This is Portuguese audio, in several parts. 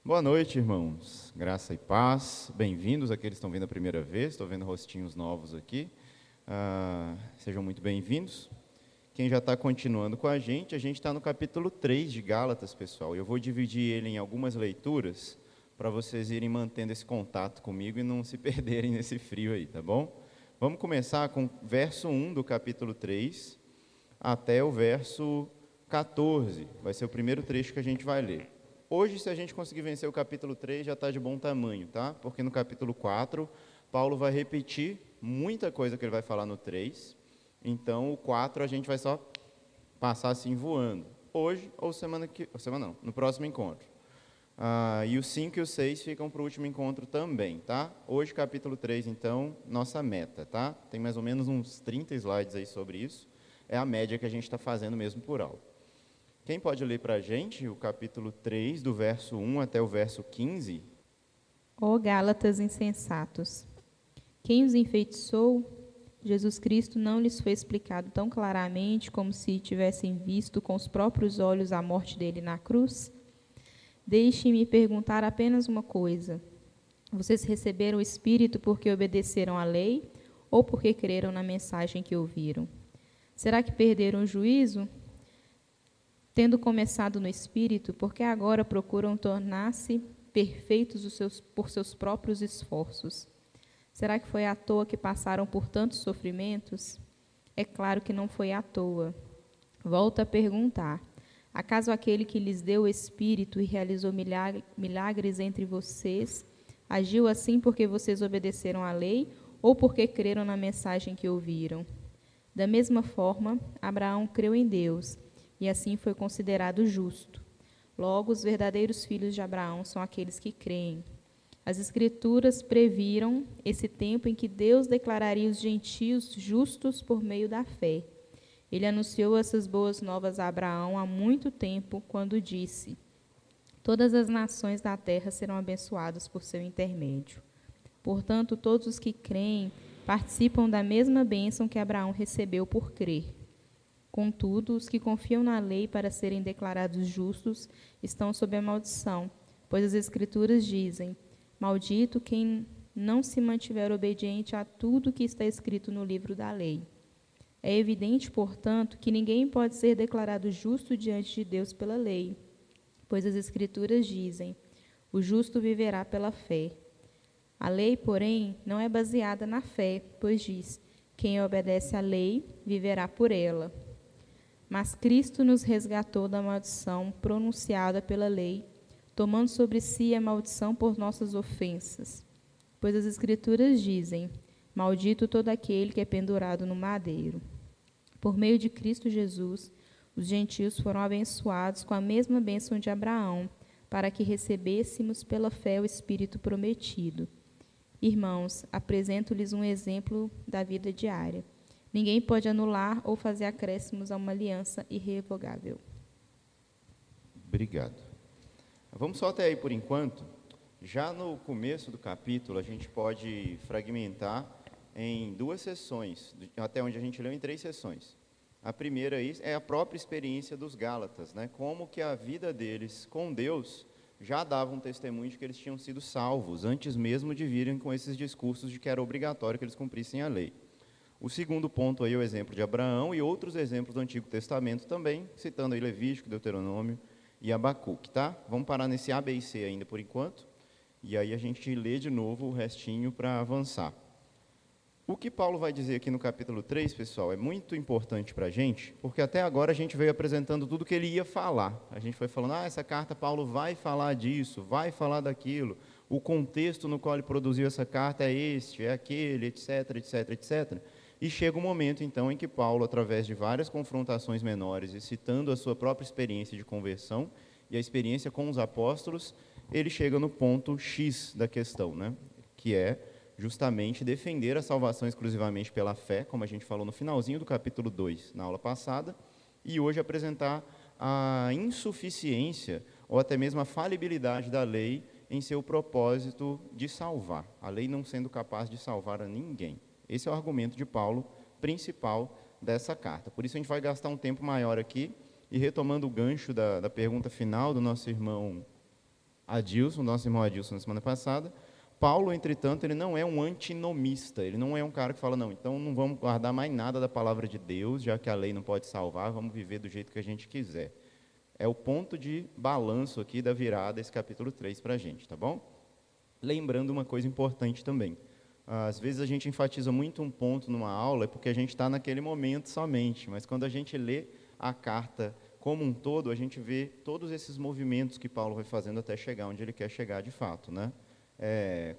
Boa noite, irmãos. Graça e paz. Bem-vindos aqueles que estão vendo a primeira vez. Estou vendo rostinhos novos aqui. Sejam muito bem-vindos. Quem já está continuando com a gente está no capítulo 3 de Gálatas, pessoal. Eu vou dividir ele em algumas leituras para vocês irem mantendo esse contato comigo e não se perderem nesse frio aí, tá bom? Vamos começar com o verso 1 do capítulo 3 até o verso 14. Vai ser o primeiro trecho que a gente vai ler. Hoje, se a gente conseguir vencer o capítulo 3, já está de bom tamanho, tá? Porque no capítulo 4, Paulo vai repetir muita coisa que ele vai falar no 3. Então, o 4 a gente vai só passar assim voando. Hoje ou no próximo encontro. E o 5 e o 6 ficam para o último encontro também, tá? Hoje, capítulo 3, então, nossa meta, tá? Tem mais ou menos uns 30 slides aí sobre isso. É a média que a gente está fazendo mesmo por aula. Quem pode ler para a gente o capítulo 3, do verso 1 até o verso 15? Ó Gálatas insensatos! Quem os enfeitiçou? Jesus Cristo não lhes foi explicado tão claramente como se tivessem visto com os próprios olhos a morte dele na cruz? Deixem-me perguntar apenas uma coisa. Vocês receberam o Espírito porque obedeceram à lei ou porque creram na mensagem que ouviram? Será que perderam o juízo? Tendo começado no Espírito, por que agora procuram tornar-se perfeitos por seus próprios esforços? Será que foi à toa que passaram por tantos sofrimentos? É claro que não foi à toa. Volto a perguntar: acaso aquele que lhes deu o Espírito e realizou milagres entre vocês, agiu assim porque vocês obedeceram à lei ou porque creram na mensagem que ouviram? Da mesma forma, Abraão creu em Deus, e assim foi considerado justo. Logo, os verdadeiros filhos de Abraão são aqueles que creem. As Escrituras previram esse tempo em que Deus declararia os gentios justos por meio da fé. Ele anunciou essas boas novas a Abraão há muito tempo, quando disse: todas as nações da terra serão abençoadas por seu intermédio. Portanto, todos os que creem participam da mesma bênção que Abraão recebeu por crer. Contudo, os que confiam na lei para serem declarados justos estão sob a maldição, pois as Escrituras dizem: maldito quem não se mantiver obediente a tudo que está escrito no livro da lei. É evidente, portanto, que ninguém pode ser declarado justo diante de Deus pela lei, pois as Escrituras dizem: o justo viverá pela fé. A lei, porém, não é baseada na fé, pois diz: quem obedece à lei viverá por ela. Mas Cristo nos resgatou da maldição pronunciada pela lei, tomando sobre si a maldição por nossas ofensas. Pois as Escrituras dizem: maldito todo aquele que é pendurado no madeiro. Por meio de Cristo Jesus, os gentios foram abençoados com a mesma bênção de Abraão, para que recebêssemos pela fé o Espírito prometido. Irmãos, apresento-lhes um exemplo da vida diária. Ninguém pode anular ou fazer acréscimos a uma aliança irrevogável. Obrigado. Vamos só até aí por enquanto. Já no começo do capítulo, a gente pode fragmentar em 2 sessões, até onde a gente leu em 3 sessões. A primeira é a própria experiência dos Gálatas, né? Como que a vida deles com Deus já dava um testemunho de que eles tinham sido salvos, antes mesmo de virem com esses discursos de que era obrigatório que eles cumprissem a lei. O segundo ponto aí é o exemplo de Abraão e outros exemplos do Antigo Testamento também, citando aí Levítico, Deuteronômio e Abacuque, tá? Vamos parar nesse A, B e C ainda por enquanto, e aí a gente lê de novo o restinho para avançar. O que Paulo vai dizer aqui no capítulo 3, pessoal, é muito importante para a gente, porque até agora a gente veio apresentando tudo que ele ia falar. A gente foi falando, essa carta Paulo vai falar disso, vai falar daquilo, o contexto no qual ele produziu essa carta é este, é aquele, etc, etc, etc. E chega um momento, então, em que Paulo, através de várias confrontações menores e citando a sua própria experiência de conversão e a experiência com os apóstolos, ele chega no ponto X da questão, né? Que é justamente defender a salvação exclusivamente pela fé, como a gente falou no finalzinho do capítulo 2, na aula passada, e hoje apresentar a insuficiência ou até mesmo a falibilidade da lei em seu propósito de salvar, a lei não sendo capaz de salvar a ninguém. Esse é o argumento de Paulo principal dessa carta. Por isso a gente vai gastar um tempo maior aqui, e retomando o gancho da pergunta final do nosso irmão Adilson, nosso irmão Adilson, na semana passada. Paulo, entretanto, ele não é um antinomista, ele não é um cara que fala, não, então não vamos guardar mais nada da palavra de Deus, já que a lei não pode salvar, vamos viver do jeito que a gente quiser. É o ponto de balanço aqui da virada, esse capítulo 3 para a gente, tá bom? Lembrando uma coisa importante também, às vezes a gente enfatiza muito um ponto numa aula, é porque a gente está naquele momento somente, mas quando a gente lê a carta como um todo, a gente vê todos esses movimentos que Paulo vai fazendo até chegar onde ele quer chegar de fato, né?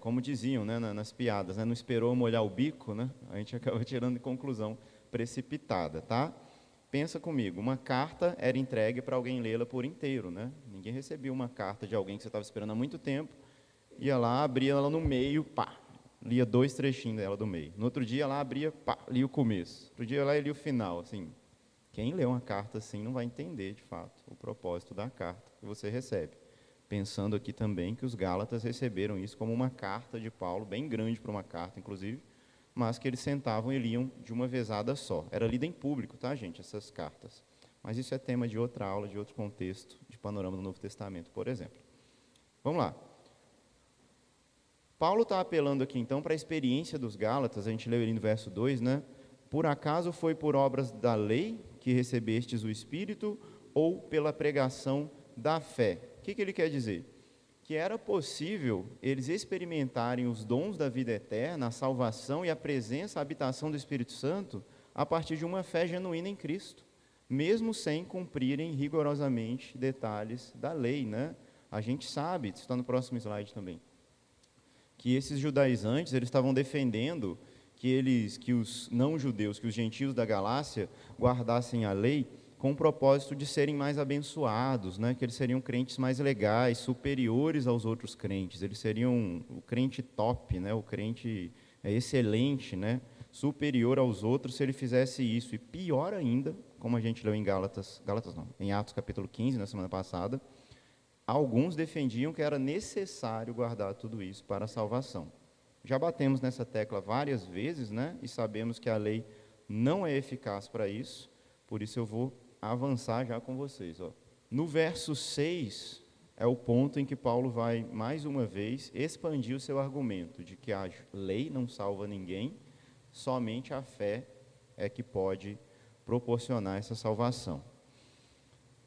Como diziam, né, nas piadas, né, não esperou molhar o bico, né? A gente acaba tirando conclusão precipitada, tá? Pensa comigo, uma carta era entregue para alguém lê-la por inteiro, né? Ninguém recebia uma carta de alguém que você estava esperando há muito tempo, ia lá, abria ela no meio, pá, lia 2 trechinhos dela do meio. No outro dia, lá abria, pá, lia o começo. Outro dia, lá lia o final, assim. Quem lê uma carta assim não vai entender, de fato, o propósito da carta que você recebe. Pensando aqui também que os Gálatas receberam isso como uma carta de Paulo, bem grande para uma carta, inclusive, mas que eles sentavam e liam de uma vezada só. Era lida em público, tá, gente, essas cartas. Mas isso é tema de outra aula, de outro contexto, de panorama do Novo Testamento, por exemplo. Vamos lá. Paulo está apelando aqui, então, para a experiência dos Gálatas, a gente leu ali no verso 2, né? Por acaso foi por obras da lei que recebestes o Espírito ou pela pregação da fé? O que ele quer dizer? Que era possível eles experimentarem os dons da vida eterna, a salvação e a presença, a habitação do Espírito Santo, a partir de uma fé genuína em Cristo, mesmo sem cumprirem rigorosamente detalhes da lei, né? A gente sabe, isso está no próximo slide também, que esses judaizantes, eles estavam defendendo que os não-judeus, que os gentios da Galácia guardassem a lei com o propósito de serem mais abençoados, né? Que eles seriam crentes mais legais, superiores aos outros crentes, eles seriam o crente top, né? O crente excelente, né? Superior aos outros se ele fizesse isso, e pior ainda, como a gente leu em em Atos capítulo 15, na semana passada, alguns defendiam que era necessário guardar tudo isso para a salvação. Já batemos nessa tecla várias vezes, né? E sabemos que a lei não é eficaz para isso, por isso eu vou avançar já com vocês. Ó. No verso 6 é o ponto em que Paulo vai, mais uma vez, expandir o seu argumento de que a lei não salva ninguém, somente a fé é que pode proporcionar essa salvação.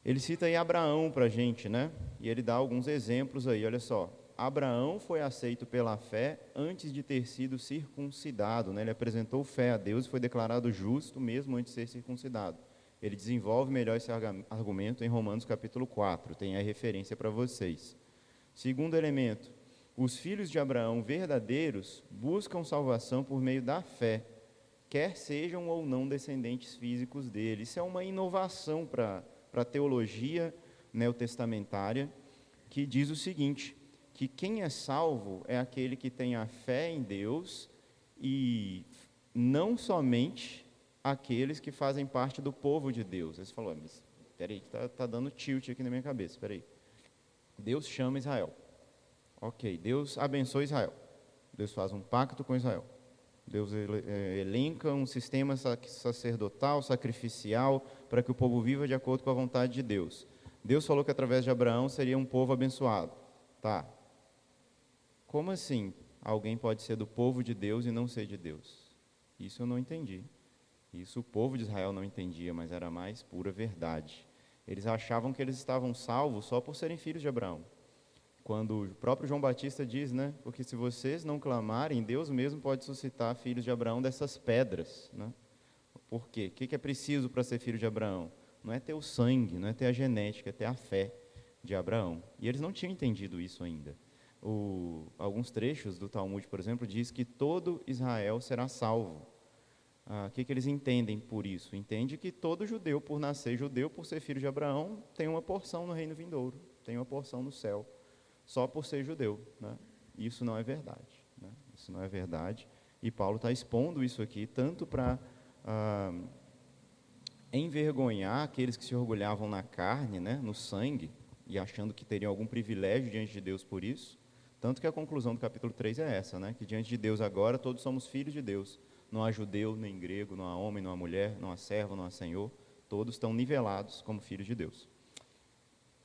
Ele cita aí Abraão para a gente, né? E ele dá alguns exemplos aí, olha só. Abraão foi aceito pela fé antes de ter sido circuncidado, né? Ele apresentou fé a Deus e foi declarado justo mesmo antes de ser circuncidado. Ele desenvolve melhor esse argumento em Romanos capítulo 4, tem a referência para vocês. Segundo elemento, os filhos de Abraão verdadeiros buscam salvação por meio da fé, quer sejam ou não descendentes físicos dele. Isso é uma inovação para a teologia neotestamentária, que diz o seguinte, que quem é salvo é aquele que tem a fé em Deus e não somente aqueles que fazem parte do povo de Deus. Aí você falou, mas peraí, que está dando tilt aqui na minha cabeça, peraí. Deus chama Israel. Ok, Deus abençoa Israel. Deus faz um pacto com Israel. Deus elenca um sistema sacerdotal, sacrificial, para que o povo viva de acordo com a vontade de Deus. Deus falou que através de Abraão seria um povo abençoado. Tá. Como assim alguém pode ser do povo de Deus e não ser de Deus? Isso eu não entendi. Isso o povo de Israel não entendia, mas era mais pura verdade. Eles achavam que eles estavam salvos só por serem filhos de Abraão. Quando o próprio João Batista diz, né? Porque se vocês não clamarem, Deus mesmo pode suscitar filhos de Abraão dessas pedras, né? Por quê? O que é preciso para ser filho de Abraão? Não é ter o sangue, não é ter a genética, é ter a fé de Abraão. E eles não tinham entendido isso ainda. Alguns trechos do Talmud, por exemplo, diz que todo Israel será salvo. O que eles entendem por isso? Entende que todo judeu, por nascer judeu, por ser filho de Abraão, tem uma porção no reino vindouro, tem uma porção no céu, só por ser judeu, né? Isso não é verdade, né? Isso não é verdade. E Paulo está expondo isso aqui, tanto para envergonhar aqueles que se orgulhavam na carne, né, no sangue, e achando que teriam algum privilégio diante de Deus por isso, tanto que a conclusão do capítulo 3 é essa, né, que diante de Deus agora todos somos filhos de Deus. Não há judeu, nem grego, não há homem, não há mulher, não há servo, não há senhor. Todos estão nivelados como filhos de Deus.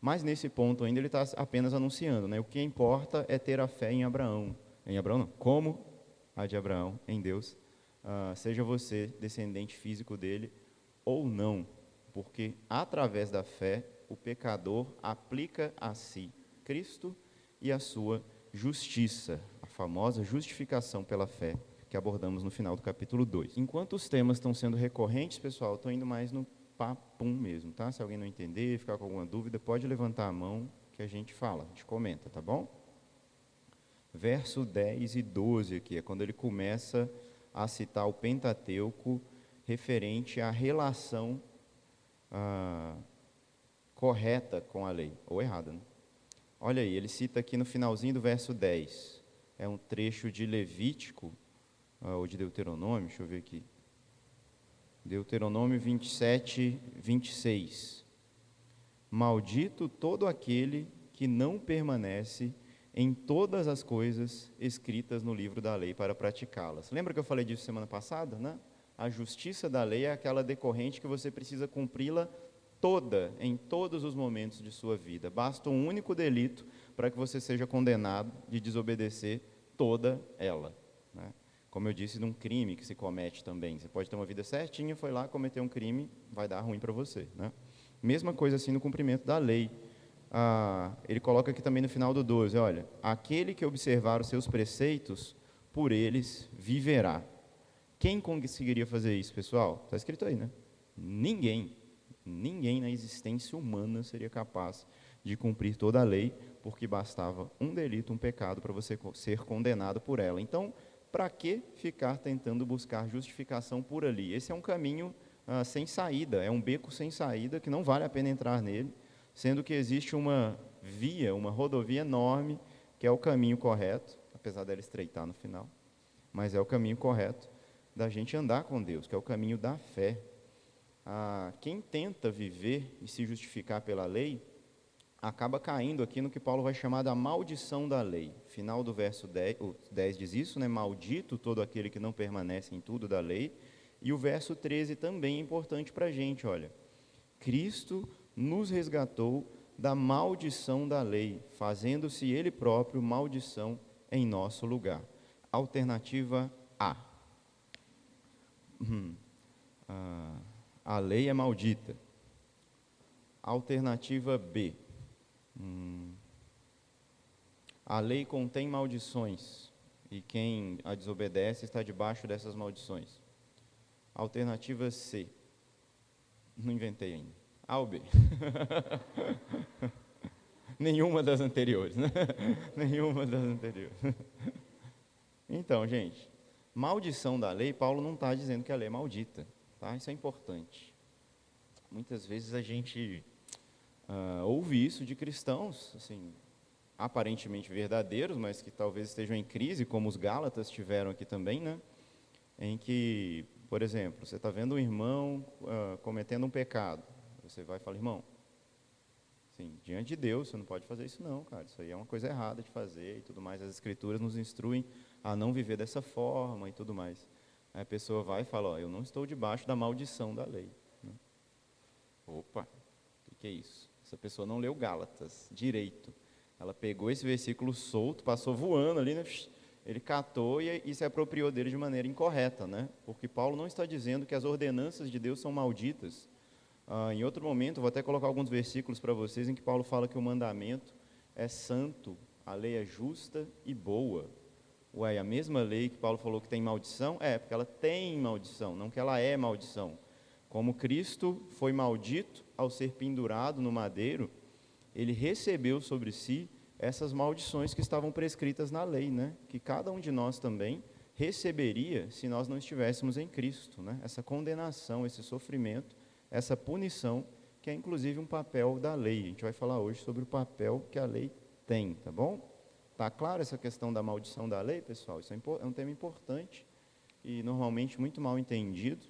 Mas nesse ponto ainda ele está apenas anunciando, né? O que importa é ter a fé em Abraão. Em Abraão não, como a de Abraão, em Deus. Seja você descendente físico dele ou não, porque através da fé o pecador aplica a si Cristo e a sua justiça, a famosa justificação pela fé, que abordamos no final do capítulo 2. Enquanto os temas estão sendo recorrentes, pessoal, estou indo mais no papum mesmo, tá? Se alguém não entender, ficar com alguma dúvida, pode levantar a mão que a gente fala, a gente comenta, tá bom? Verso 10 e 12 aqui, é quando ele começa a citar o Pentateuco referente à relação correta com a lei, ou errada, né? Olha aí, ele cita aqui no finalzinho do verso 10, é um trecho de Levítico, ou de Deuteronômio, deixa eu ver aqui, Deuteronômio 27, 26. Maldito todo aquele que não permanece em todas as coisas escritas no livro da lei para praticá-las. Lembra que eu falei disso semana passada, né? A justiça da lei é aquela decorrente que você precisa cumpri-la toda, em todos os momentos de sua vida. Basta um único delito para que você seja condenado de desobedecer toda ela, né? Como eu disse, de um crime que se comete também. Você pode ter uma vida certinha, foi lá cometer um crime, vai dar ruim para você, né? Mesma coisa assim no cumprimento da lei. Ele coloca aqui também no final do 12, olha, aquele que observar os seus preceitos, por eles viverá. Quem conseguiria fazer isso, pessoal? Está escrito aí, né? Ninguém na existência humana seria capaz de cumprir toda a lei, porque bastava um delito, um pecado, para você ser condenado por ela. Então, para que ficar tentando buscar justificação por ali? Esse é um caminho sem saída, é um beco sem saída, que não vale a pena entrar nele, sendo que existe uma via, uma rodovia enorme, que é o caminho correto, apesar dela estreitar no final, mas é o caminho correto da gente andar com Deus, que é o caminho da fé. Quem tenta viver e se justificar pela lei, acaba caindo aqui no que Paulo vai chamar da maldição da lei. Final do verso 10, o 10 diz isso, né? Maldito todo aquele que não permanece em tudo da lei. E o verso 13 também é importante para a gente, olha. Cristo nos resgatou da maldição da lei, fazendo-se Ele próprio maldição em nosso lugar. Alternativa A. A lei é maldita. Alternativa B. A lei contém maldições e quem a desobedece está debaixo dessas maldições. Alternativa C. Não inventei ainda. A ou B? Nenhuma das anteriores, né? Nenhuma das anteriores. Então, gente, maldição da lei, Paulo não está dizendo que a lei é maldita, tá? Isso é importante. Muitas vezes a gente ouve isso de cristãos, assim, aparentemente verdadeiros, mas que talvez estejam em crise, como os Gálatas tiveram aqui também, né? Em que, por exemplo, você está vendo um irmão cometendo um pecado, você vai e fala, irmão, assim, diante de Deus, você não pode fazer isso não, cara, isso aí é uma coisa errada de fazer e tudo mais, as Escrituras nos instruem a não viver dessa forma e tudo mais. Aí a pessoa vai e fala, eu não estou debaixo da maldição da lei, né? Opa, o que é isso? Essa pessoa não leu Gálatas direito. Ela pegou esse versículo solto, passou voando ali, né? Ele catou e se apropriou dele de maneira incorreta, né? Porque Paulo não está dizendo que as ordenanças de Deus são malditas. Em outro momento, vou até colocar alguns versículos para vocês em que Paulo fala que o mandamento é santo, a lei é justa e boa. Ué, a mesma lei que Paulo falou que tem maldição? É, porque ela tem maldição, não que ela é maldição. Como Cristo foi maldito ao ser pendurado no madeiro, ele recebeu sobre si essas maldições que estavam prescritas na lei, né? Que cada um de nós também receberia se nós não estivéssemos em Cristo, né? Essa condenação, esse sofrimento, essa punição, que é inclusive um papel da lei. A gente vai falar hoje sobre o papel que a lei tem, tá bom? Tá claro essa questão da maldição da lei, pessoal? Isso é um tema importante e normalmente muito mal entendido.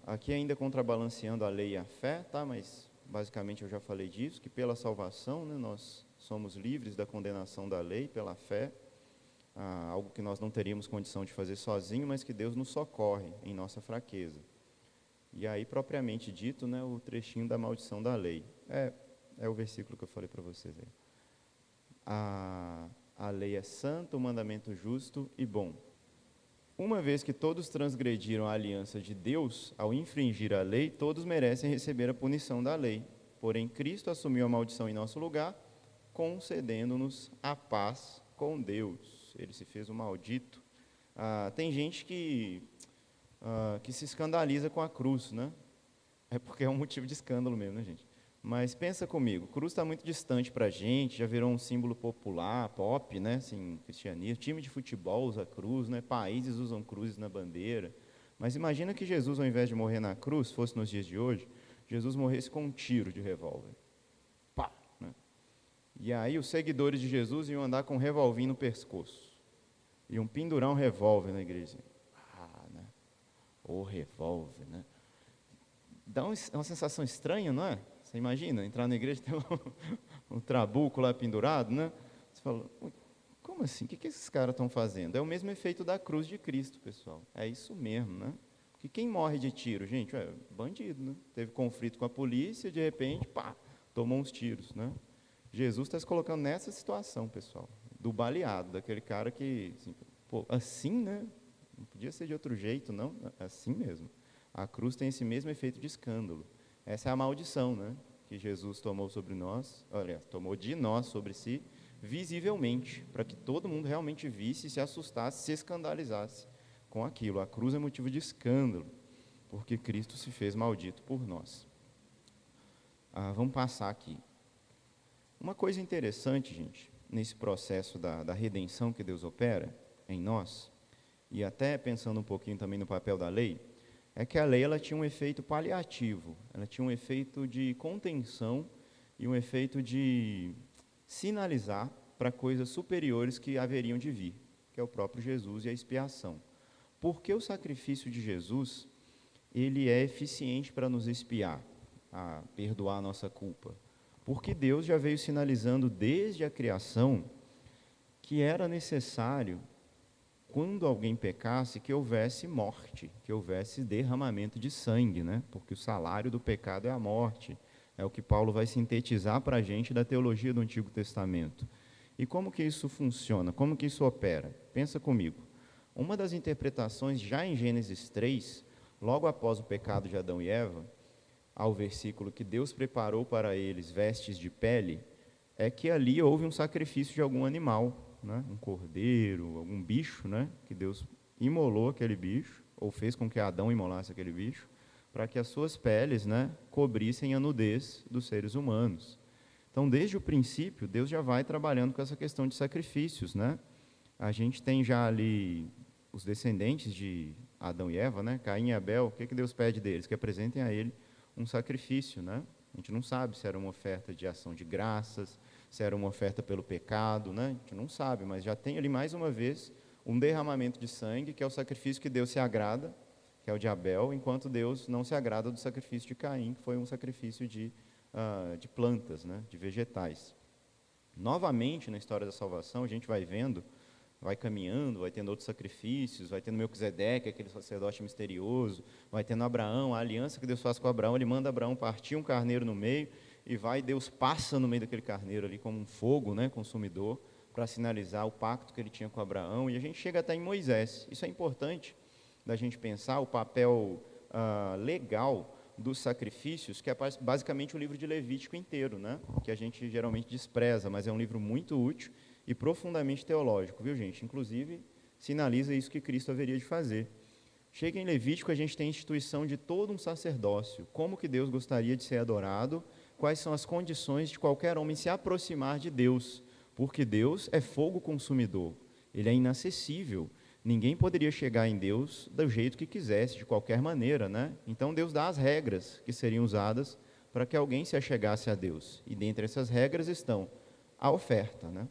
Aqui ainda contrabalanceando a lei e a fé, tá? Mas basicamente eu já falei disso, que pela salvação, né, nós somos livres da condenação da lei pela fé, algo que nós não teríamos condição de fazer sozinho, mas que Deus nos socorre em nossa fraqueza. E aí, propriamente dito, né, o trechinho da maldição da lei. É o versículo que eu falei para vocês aí. A lei é santa, o mandamento justo e bom. Uma vez que todos transgrediram a aliança de Deus, ao infringir a lei, todos merecem receber a punição da lei. Porém, Cristo assumiu a maldição em nosso lugar, concedendo-nos a paz com Deus. Ele se fez o maldito. Tem gente que se escandaliza com a cruz, né? É porque é um motivo de escândalo mesmo, né, gente? Mas pensa comigo, cruz está muito distante para a gente, já virou um símbolo popular, pop, né, assim, cristianismo. Time de futebol usa cruz, né, países usam cruzes na bandeira. Mas imagina que Jesus, ao invés de morrer na cruz, fosse nos dias de hoje, Jesus morresse com um tiro de revólver. Pá! Né? E aí os seguidores de Jesus iam andar com um revolvinho no pescoço. Iam pendurar um revólver na igreja. Né? O revólver, né? Dá uma sensação estranha, não é? Você imagina, entrar na igreja e ter um trabuco lá pendurado, né? Você fala, como assim? O que esses caras estão fazendo? É o mesmo efeito da cruz de Cristo, pessoal. É isso mesmo, né? Porque quem morre de tiro, gente, é bandido, né? Teve conflito com a polícia, de repente, pá, tomou uns tiros, né? Jesus está se colocando nessa situação, pessoal, do baleado, daquele cara que, assim, pô, assim, né? Não podia ser de outro jeito, não? Assim mesmo. A cruz tem esse mesmo efeito de escândalo. Essa é a maldição, né, que Jesus tomou sobre nós, tomou de nós sobre si, visivelmente, para que todo mundo realmente visse, se assustasse, se escandalizasse com aquilo. A cruz é motivo de escândalo, porque Cristo se fez maldito por nós. Vamos passar aqui. Uma coisa interessante, gente, nesse processo da redenção que Deus opera em nós, e até pensando um pouquinho também no papel da lei, é que a lei ela tinha um efeito paliativo, ela tinha um efeito de contenção e um efeito de sinalizar para coisas superiores que haveriam de vir, que é o próprio Jesus e a expiação. Porque o sacrifício de Jesus, ele é eficiente para nos expiar, a perdoar a nossa culpa. Porque Deus já veio sinalizando desde a criação que era necessário, quando alguém pecasse, que houvesse morte, que houvesse derramamento de sangue, né? Porque o salário do pecado é a morte. É o que Paulo vai sintetizar para a gente da teologia do Antigo Testamento. E como que isso funciona? Como que isso opera? Pensa comigo. Uma das interpretações, já em Gênesis 3, logo após o pecado de Adão e Eva, ao versículo que Deus preparou para eles vestes de pele, é que ali houve um sacrifício de algum animal, né? Um cordeiro, algum bicho, né? Que Deus imolou aquele bicho, ou fez com que Adão imolasse aquele bicho, para que as suas peles, né, cobrissem a nudez dos seres humanos. Então, desde o princípio, Deus já vai trabalhando com essa questão de sacrifícios, né? A gente tem já ali os descendentes de Adão e Eva, né? Caim e Abel. O que Deus pede deles? Que apresentem a ele um sacrifício, né? A gente não sabe se era uma oferta de ação de graças, se era uma oferta pelo pecado, né? A gente não sabe, mas já tem ali mais uma vez um derramamento de sangue, que é o sacrifício que Deus se agrada, que é o de Abel, enquanto Deus não se agrada do sacrifício de Caim, que foi um sacrifício de plantas, né? De vegetais. Novamente, na história da salvação, a gente vai vendo, vai caminhando, vai tendo outros sacrifícios, vai tendo Melquisedeque, aquele sacerdote misterioso, vai tendo Abraão, a aliança que Deus faz com Abraão, ele manda Abraão partir um carneiro no meio, e Deus passa no meio daquele carneiro ali como um fogo, né, consumidor, para sinalizar o pacto que ele tinha com Abraão, e a gente chega até em Moisés. Isso é importante da gente pensar o papel legal dos sacrifícios, que é basicamente o livro de Levítico inteiro, né, que a gente geralmente despreza, mas é um livro muito útil e profundamente teológico, viu, gente? Inclusive, sinaliza isso que Cristo haveria de fazer. Chega em Levítico, a gente tem a instituição de todo um sacerdócio, como que Deus gostaria de ser adorado, quais são as condições de qualquer homem se aproximar de Deus, porque Deus é fogo consumidor, ele é inacessível, ninguém poderia chegar em Deus do jeito que quisesse, de qualquer maneira, né? Então Deus dá as regras que seriam usadas para que alguém se achegasse a Deus, e dentre essas regras estão a oferta, né?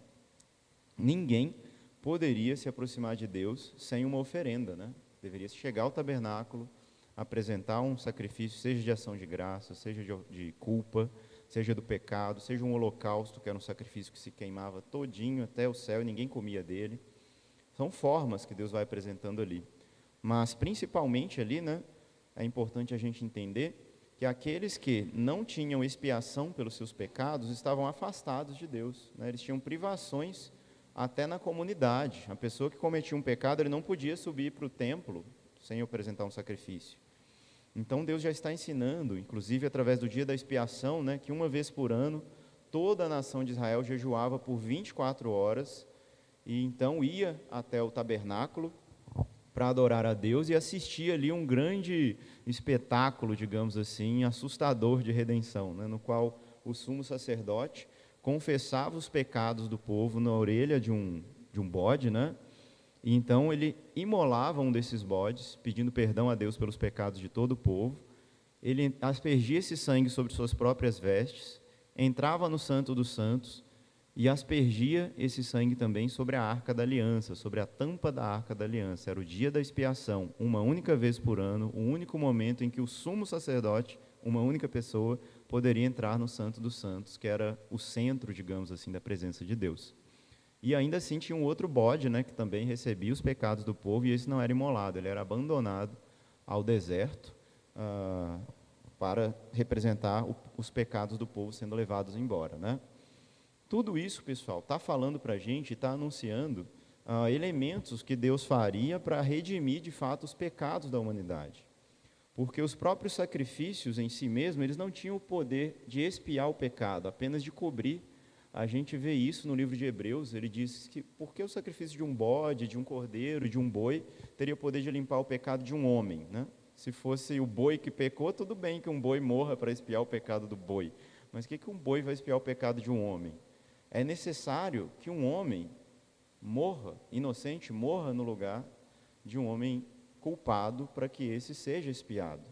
Ninguém poderia se aproximar de Deus sem uma oferenda, né? Deveria chegar ao tabernáculo, apresentar um sacrifício, seja de ação de graça, seja de culpa, seja do pecado, seja um holocausto, que era um sacrifício que se queimava todinho até o céu e ninguém comia dele. São formas que Deus vai apresentando ali. Mas, principalmente ali, né, é importante a gente entender que aqueles que não tinham expiação pelos seus pecados estavam afastados de Deus, né? Eles tinham privações até na comunidade. A pessoa que cometia um pecado, ele não podia subir para o templo sem apresentar um sacrifício. Então Deus já está ensinando, inclusive através do dia da expiação, né, que uma vez por ano, toda a nação de Israel jejuava por 24 horas, e então ia até o tabernáculo para adorar a Deus e assistir ali um grande espetáculo, digamos assim, assustador de redenção, né, no qual o sumo sacerdote confessava os pecados do povo na orelha de um bode, né? E então ele imolava um desses bodes, pedindo perdão a Deus pelos pecados de todo o povo. Ele aspergia esse sangue sobre suas próprias vestes, entrava no Santo dos Santos e aspergia esse sangue também sobre a Arca da Aliança, sobre a tampa da Arca da Aliança. Era o dia da expiação, uma única vez por ano, o único momento em que o sumo sacerdote, uma única pessoa, poderia entrar no Santo dos Santos, que era o centro, digamos assim, da presença de Deus. E ainda assim tinha um outro bode, né, que também recebia os pecados do povo, e esse não era imolado, ele era abandonado ao deserto para representar os pecados do povo sendo levados embora, né? Tudo isso, pessoal, está falando para a gente, está anunciando elementos que Deus faria para redimir, de fato, os pecados da humanidade. Porque os próprios sacrifícios em si mesmos, eles não tinham o poder de expiar o pecado, apenas de cobrir. A gente vê isso no livro de Hebreus, ele diz que por que o sacrifício de um bode, de um cordeiro, de um boi, teria o poder de limpar o pecado de um homem, né? Se fosse o boi que pecou, tudo bem que um boi morra para expiar o pecado do boi. Mas o que um boi vai expiar o pecado de um homem? É necessário que um homem morra, inocente, morra no lugar de um homem culpado para que esse seja expiado.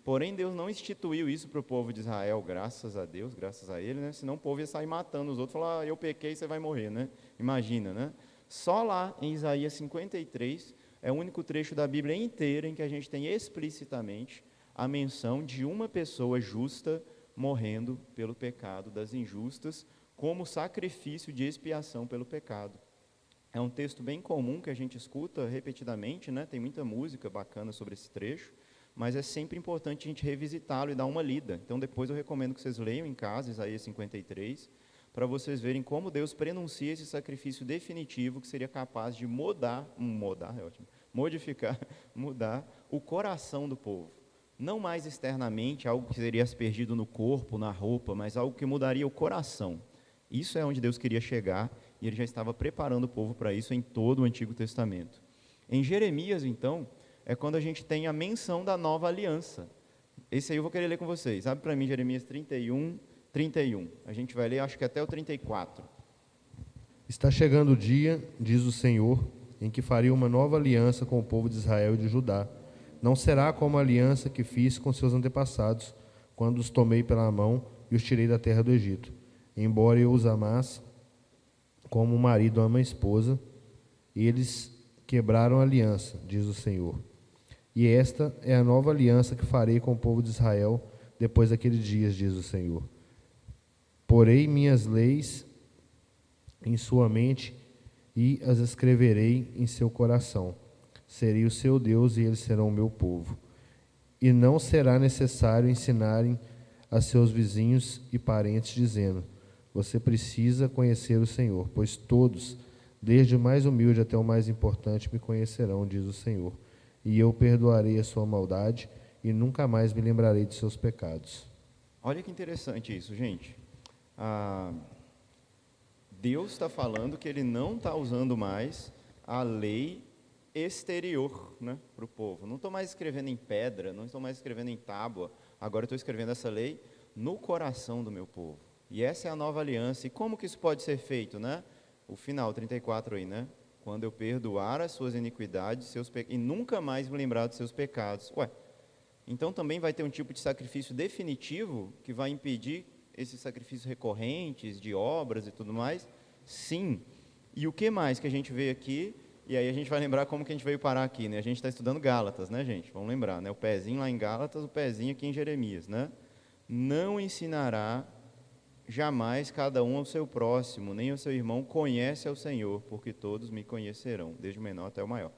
Porém, Deus não instituiu isso para o povo de Israel, graças a Deus, graças a Ele, né? Senão o povo ia sair matando os outros, falar, eu pequei, você vai morrer, né? Imagina, né? Só lá em Isaías 53, é o único trecho da Bíblia inteira em que a gente tem explicitamente a menção de uma pessoa justa morrendo pelo pecado das injustas, como sacrifício de expiação pelo pecado. É um texto bem comum que a gente escuta repetidamente, né? Tem muita música bacana sobre esse trecho, mas é sempre importante a gente revisitá-lo e dar uma lida. Então, depois eu recomendo que vocês leiam em casa, Isaías 53, para vocês verem como Deus prenuncia esse sacrifício definitivo que seria capaz de modificar, mudar o coração do povo. Não mais externamente, algo que seria aspergido no corpo, na roupa, mas algo que mudaria o coração. Isso é onde Deus queria chegar, e Ele já estava preparando o povo para isso em todo o Antigo Testamento. Em Jeremias, então, é quando a gente tem a menção da nova aliança. Esse aí eu vou querer ler com vocês. Abre para mim Jeremias 31. A gente vai ler, acho que até o 34. Está chegando o dia, diz o Senhor, em que farei uma nova aliança com o povo de Israel e de Judá. Não será como a aliança que fiz com seus antepassados, quando os tomei pela mão e os tirei da terra do Egito. Embora eu os amasse, como o marido ama a esposa, eles quebraram a aliança, diz o Senhor. E esta é a nova aliança que farei com o povo de Israel depois daqueles dias, diz o Senhor. Porei minhas leis em sua mente e as escreverei em seu coração. Serei o seu Deus e eles serão o meu povo. E não será necessário ensinarem a seus vizinhos e parentes, dizendo, você precisa conhecer o Senhor, pois todos, desde o mais humilde até o mais importante, me conhecerão, diz o Senhor. E eu perdoarei a sua maldade e nunca mais me lembrarei de seus pecados. Olha que interessante isso, gente. Deus está falando que Ele não está usando mais a lei exterior, né, para o povo. Não estou mais escrevendo em pedra, não estou mais escrevendo em tábua, agora estou escrevendo essa lei no coração do meu povo. E essa é a nova aliança. E como que isso pode ser feito, né? O final, 34 aí, né? Quando eu perdoar as suas iniquidades e nunca mais me lembrar dos seus pecados. Ué, então também vai ter um tipo de sacrifício definitivo que vai impedir esses sacrifícios recorrentes, de obras e tudo mais? Sim. E o que mais que a gente vê aqui? E aí a gente vai lembrar como que a gente veio parar aqui, né? A gente está estudando Gálatas, né, gente? Vamos lembrar, né? O pezinho lá em Gálatas, o pezinho aqui em Jeremias, né? Não ensinará jamais cada um ao seu próximo, nem ao seu irmão, conhece ao Senhor, porque todos me conhecerão, desde o menor até o maior.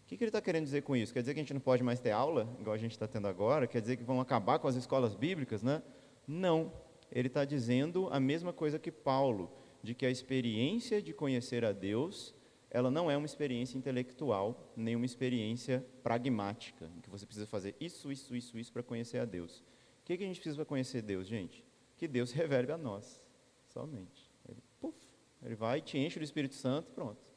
O que ele está querendo dizer com isso? Quer dizer que a gente não pode mais ter aula, igual a gente está tendo agora? Quer dizer que vão acabar com as escolas bíblicas, né? Não. Ele está dizendo a mesma coisa que Paulo, de que a experiência de conhecer a Deus, ela não é uma experiência intelectual, nem uma experiência pragmática, em que você precisa fazer isso para conhecer a Deus. O que a gente precisa para conhecer Deus, gente? Que Deus revele a nós, somente. Ele vai e te enche do Espírito Santo, pronto.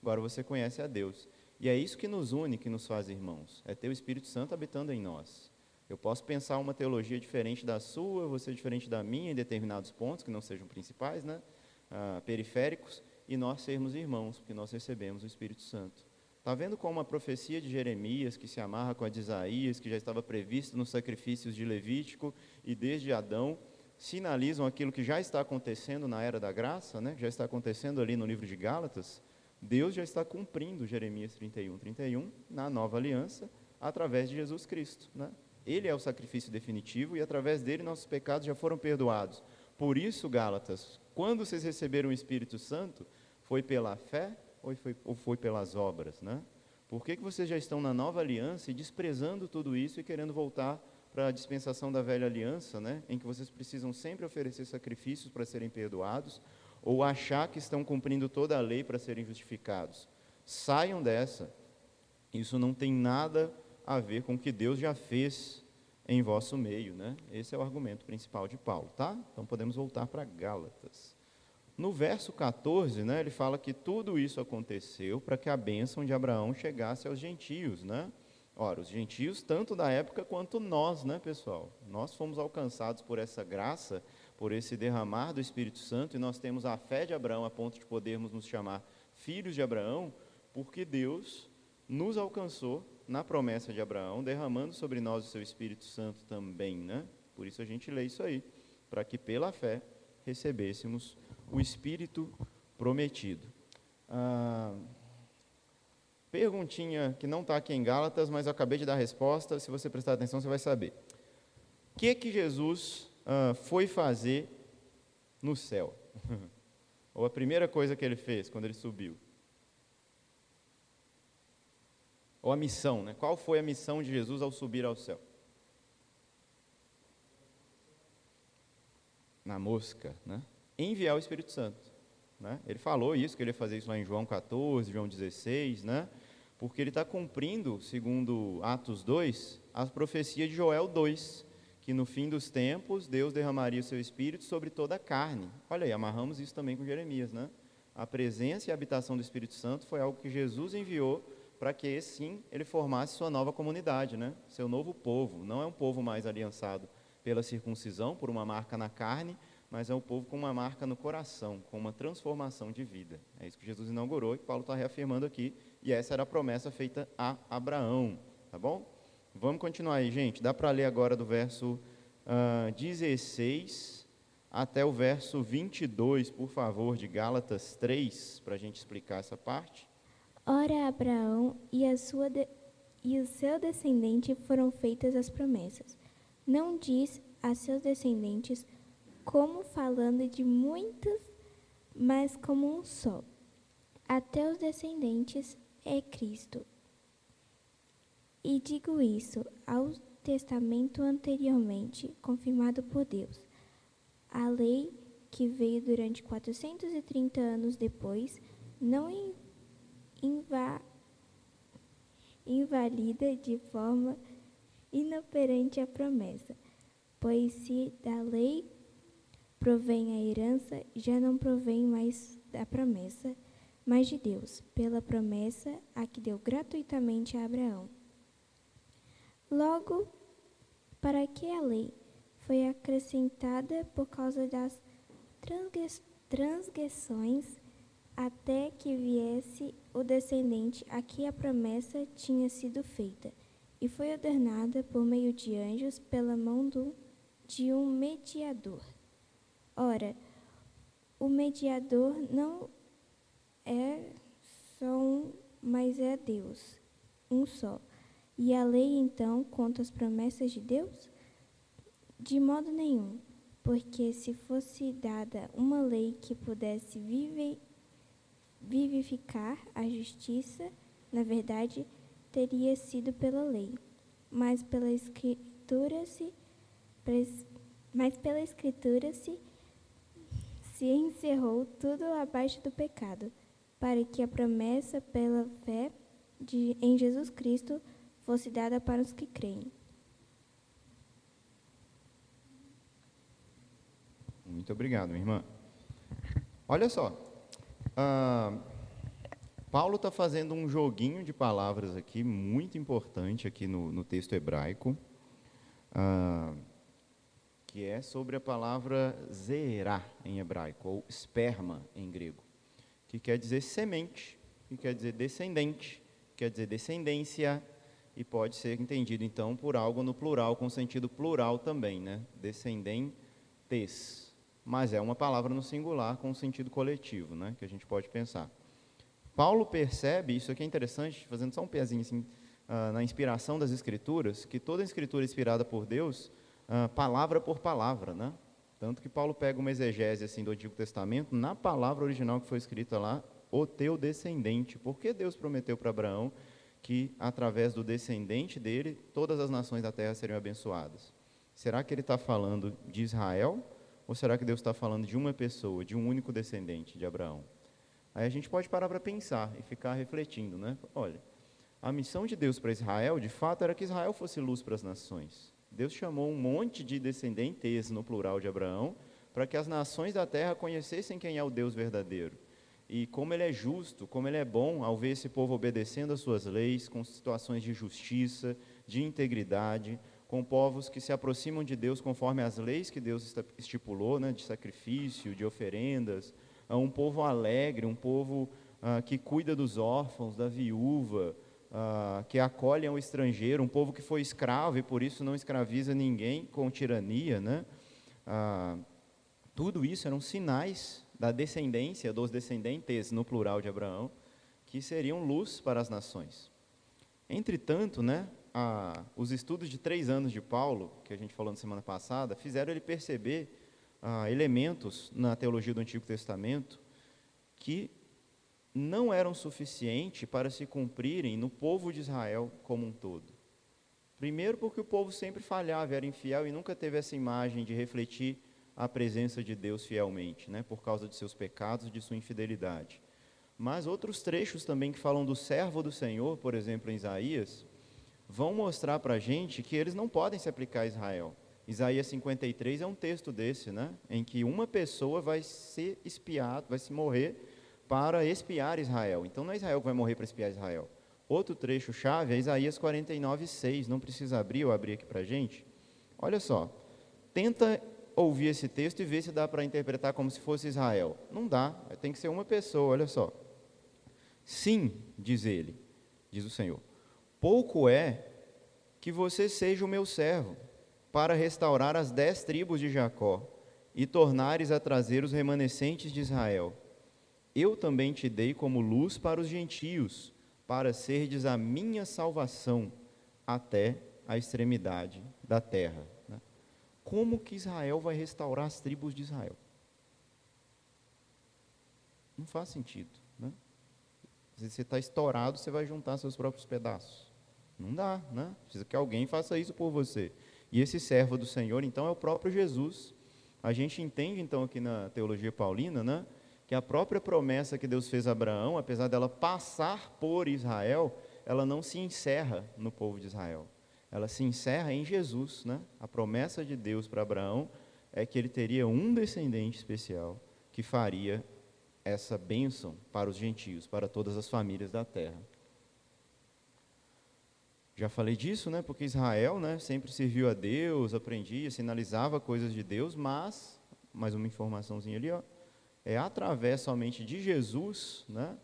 Agora você conhece a Deus. E é isso que nos une, que nos faz irmãos, é ter o Espírito Santo habitando em nós. Eu posso pensar uma teologia diferente da sua, você diferente da minha, em determinados pontos, que não sejam principais, né? Periféricos, e nós sermos irmãos, porque nós recebemos o Espírito Santo. Está vendo como a profecia de Jeremias, que se amarra com a de Isaías, que já estava previsto nos sacrifícios de Levítico e desde Adão, sinalizam aquilo que já está acontecendo na era da graça, né? Já está acontecendo ali no livro de Gálatas. Deus já está cumprindo Jeremias 31 na nova aliança, através de Jesus Cristo, né? Ele é o sacrifício definitivo e através dele nossos pecados já foram perdoados. Por isso, Gálatas, quando vocês receberam o Espírito Santo, foi pela fé ou foi pelas obras, né? Por que vocês já estão na nova aliança e desprezando tudo isso e querendo voltar para a dispensação da velha aliança, né? Em que vocês precisam sempre oferecer sacrifícios para serem perdoados, ou achar que estão cumprindo toda a lei para serem justificados? Saiam dessa. Isso não tem nada a ver com o que Deus já fez em vosso meio, né? Esse é o argumento principal de Paulo, tá? Então podemos voltar para Gálatas. No verso 14, né, ele fala que tudo isso aconteceu para que a bênção de Abraão chegasse aos gentios, né? Ora, os gentios, tanto da época quanto nós, né, pessoal? Nós fomos alcançados por essa graça, por esse derramar do Espírito Santo, e nós temos a fé de Abraão a ponto de podermos nos chamar filhos de Abraão, porque Deus nos alcançou na promessa de Abraão, derramando sobre nós o seu Espírito Santo também, né? Por isso a gente lê isso aí, para que pela fé recebêssemos o Espírito prometido. Perguntinha que não está aqui em Gálatas, mas eu acabei de dar a resposta, se você prestar atenção você vai saber. O que Jesus foi fazer no céu? Ou a primeira coisa que ele fez quando ele subiu? Ou a missão, né? Qual foi a missão de Jesus ao subir ao céu? Na mosca, né? Enviar o Espírito Santo, né? Ele falou isso, que ele ia fazer isso lá em João 14, João 16, né? Porque ele está cumprindo, segundo Atos 2, a profecia de Joel 2, que no fim dos tempos Deus derramaria o seu Espírito sobre toda a carne. Olha aí, amarramos isso também com Jeremias, né? A presença e a habitação do Espírito Santo foi algo que Jesus enviou para que, sim, ele formasse sua nova comunidade, né? Seu novo povo. Não é um povo mais aliançado pela circuncisão, por uma marca na carne, mas é um povo com uma marca no coração, com uma transformação de vida. É isso que Jesus inaugurou e que Paulo está reafirmando aqui, e essa era a promessa feita a Abraão, tá bom? Vamos continuar aí, gente. Dá para ler agora do verso 16 até o verso 22, por favor, de Gálatas 3, para a gente explicar essa parte. Ora, Abraão e o seu descendente foram feitas as promessas. Não diz a seus descendentes como falando de muitos, mas como um só. Até os descendentes é Cristo. E digo isso ao testamento anteriormente confirmado por Deus. A lei que veio durante 430 anos depois não invalida de forma inoperante a promessa, pois se da lei provém a herança, já não provém mais da promessa, mas de Deus, pela promessa a que deu gratuitamente a Abraão. Logo, para que a lei foi acrescentada por causa das transgressões, até que viesse o descendente a que a promessa tinha sido feita, e foi ordenada por meio de anjos pela mão de um mediador. Ora, o mediador não é só um, mas é Deus, um só. E a lei, então, conta as promessas de Deus? De modo nenhum, porque se fosse dada uma lei que pudesse vivificar a justiça, na verdade, teria sido pela lei, mas pela escritura se encerrou tudo abaixo do pecado, para que a promessa pela fé em Jesus Cristo fosse dada para os que creem. Muito obrigado, minha irmã. Olha só, Paulo está fazendo um joguinho de palavras aqui, muito importante aqui no texto hebraico, que é sobre a palavra zerá em hebraico, ou esperma em grego, que quer dizer semente, que quer dizer descendente, que quer dizer descendência, e pode ser entendido, então, por algo no plural, com sentido plural também, né? Descendentes. Mas é uma palavra no singular com sentido coletivo, né? Que a gente pode pensar. Paulo percebe, isso aqui é interessante, fazendo só um pezinho assim, na inspiração das Escrituras, que toda a Escritura é inspirada por Deus, palavra por palavra, né? Tanto que Paulo pega uma exegese assim, do Antigo Testamento, na palavra original que foi escrita lá, o teu descendente. Porque Deus prometeu para Abraão que, através do descendente dele, todas as nações da terra seriam abençoadas? Será que ele está falando de Israel? Ou será que Deus está falando de uma pessoa, de um único descendente de Abraão? Aí a gente pode parar para pensar e ficar refletindo, né? Olha, a missão de Deus para Israel, de fato, era que Israel fosse luz para as nações. Deus chamou um monte de descendentes, no plural, de Abraão, para que as nações da terra conhecessem quem é o Deus verdadeiro. E como Ele é justo, como Ele é bom, ao ver esse povo obedecendo às suas leis, com situações de justiça, de integridade, com povos que se aproximam de Deus conforme as leis que Deus estipulou, né, de sacrifício, de oferendas, um povo alegre, um povo que cuida dos órfãos, da viúva, que acolhe ao estrangeiro, um povo que foi escravo e por isso não escraviza ninguém com tirania, né? Tudo isso eram sinais da descendência, dos descendentes, no plural de Abraão, que seriam luz para as nações. Entretanto, né, os estudos de 3 anos de Paulo, que a gente falou na semana passada, fizeram ele perceber elementos na teologia do Antigo Testamento que não eram suficientes para se cumprirem no povo de Israel como um todo. Primeiro porque o povo sempre falhava, era infiel e nunca teve essa imagem de refletir a presença de Deus fielmente, né, por causa de seus pecados e de sua infidelidade. Mas outros trechos também que falam do servo do Senhor, por exemplo, em Isaías, vão mostrar para a gente que eles não podem se aplicar a Israel. Isaías 53 é um texto desse, né, em que uma pessoa vai ser espiado, vai se morrer para espiar Israel. Então não é Israel que vai morrer para espiar Israel. Outro trecho-chave é Isaías 49:6. Não precisa abrir, eu abri aqui para a gente. Olha só, tenta ouvir esse texto e ver se dá para interpretar como se fosse Israel. Não dá, tem que ser uma pessoa, olha só. Sim, diz ele, diz o Senhor, pouco é que você seja o meu servo, para restaurar as 10 tribos de Jacó, e tornares a trazer os remanescentes de Israel. Eu também te dei como luz para os gentios, para serdes a minha salvação até a extremidade da terra. Como que Israel vai restaurar as tribos de Israel? Não faz sentido, né? Se você está estourado, você vai juntar seus próprios pedaços. Não dá, né? Precisa que alguém faça isso por você. E esse servo do Senhor, então, é o próprio Jesus. A gente entende, então, aqui na teologia paulina, né, que a própria promessa que Deus fez a Abraão, apesar dela passar por Israel, ela não se encerra no povo de Israel. Ela se encerra em Jesus, né? A promessa de Deus para Abraão é que ele teria um descendente especial que faria essa bênção para os gentios, para todas as famílias da terra. Já falei disso, né? Porque Israel, né, sempre serviu a Deus, aprendia, sinalizava coisas de Deus, mas, mais uma informaçãozinha ali, ó, é através somente de Jesus, né,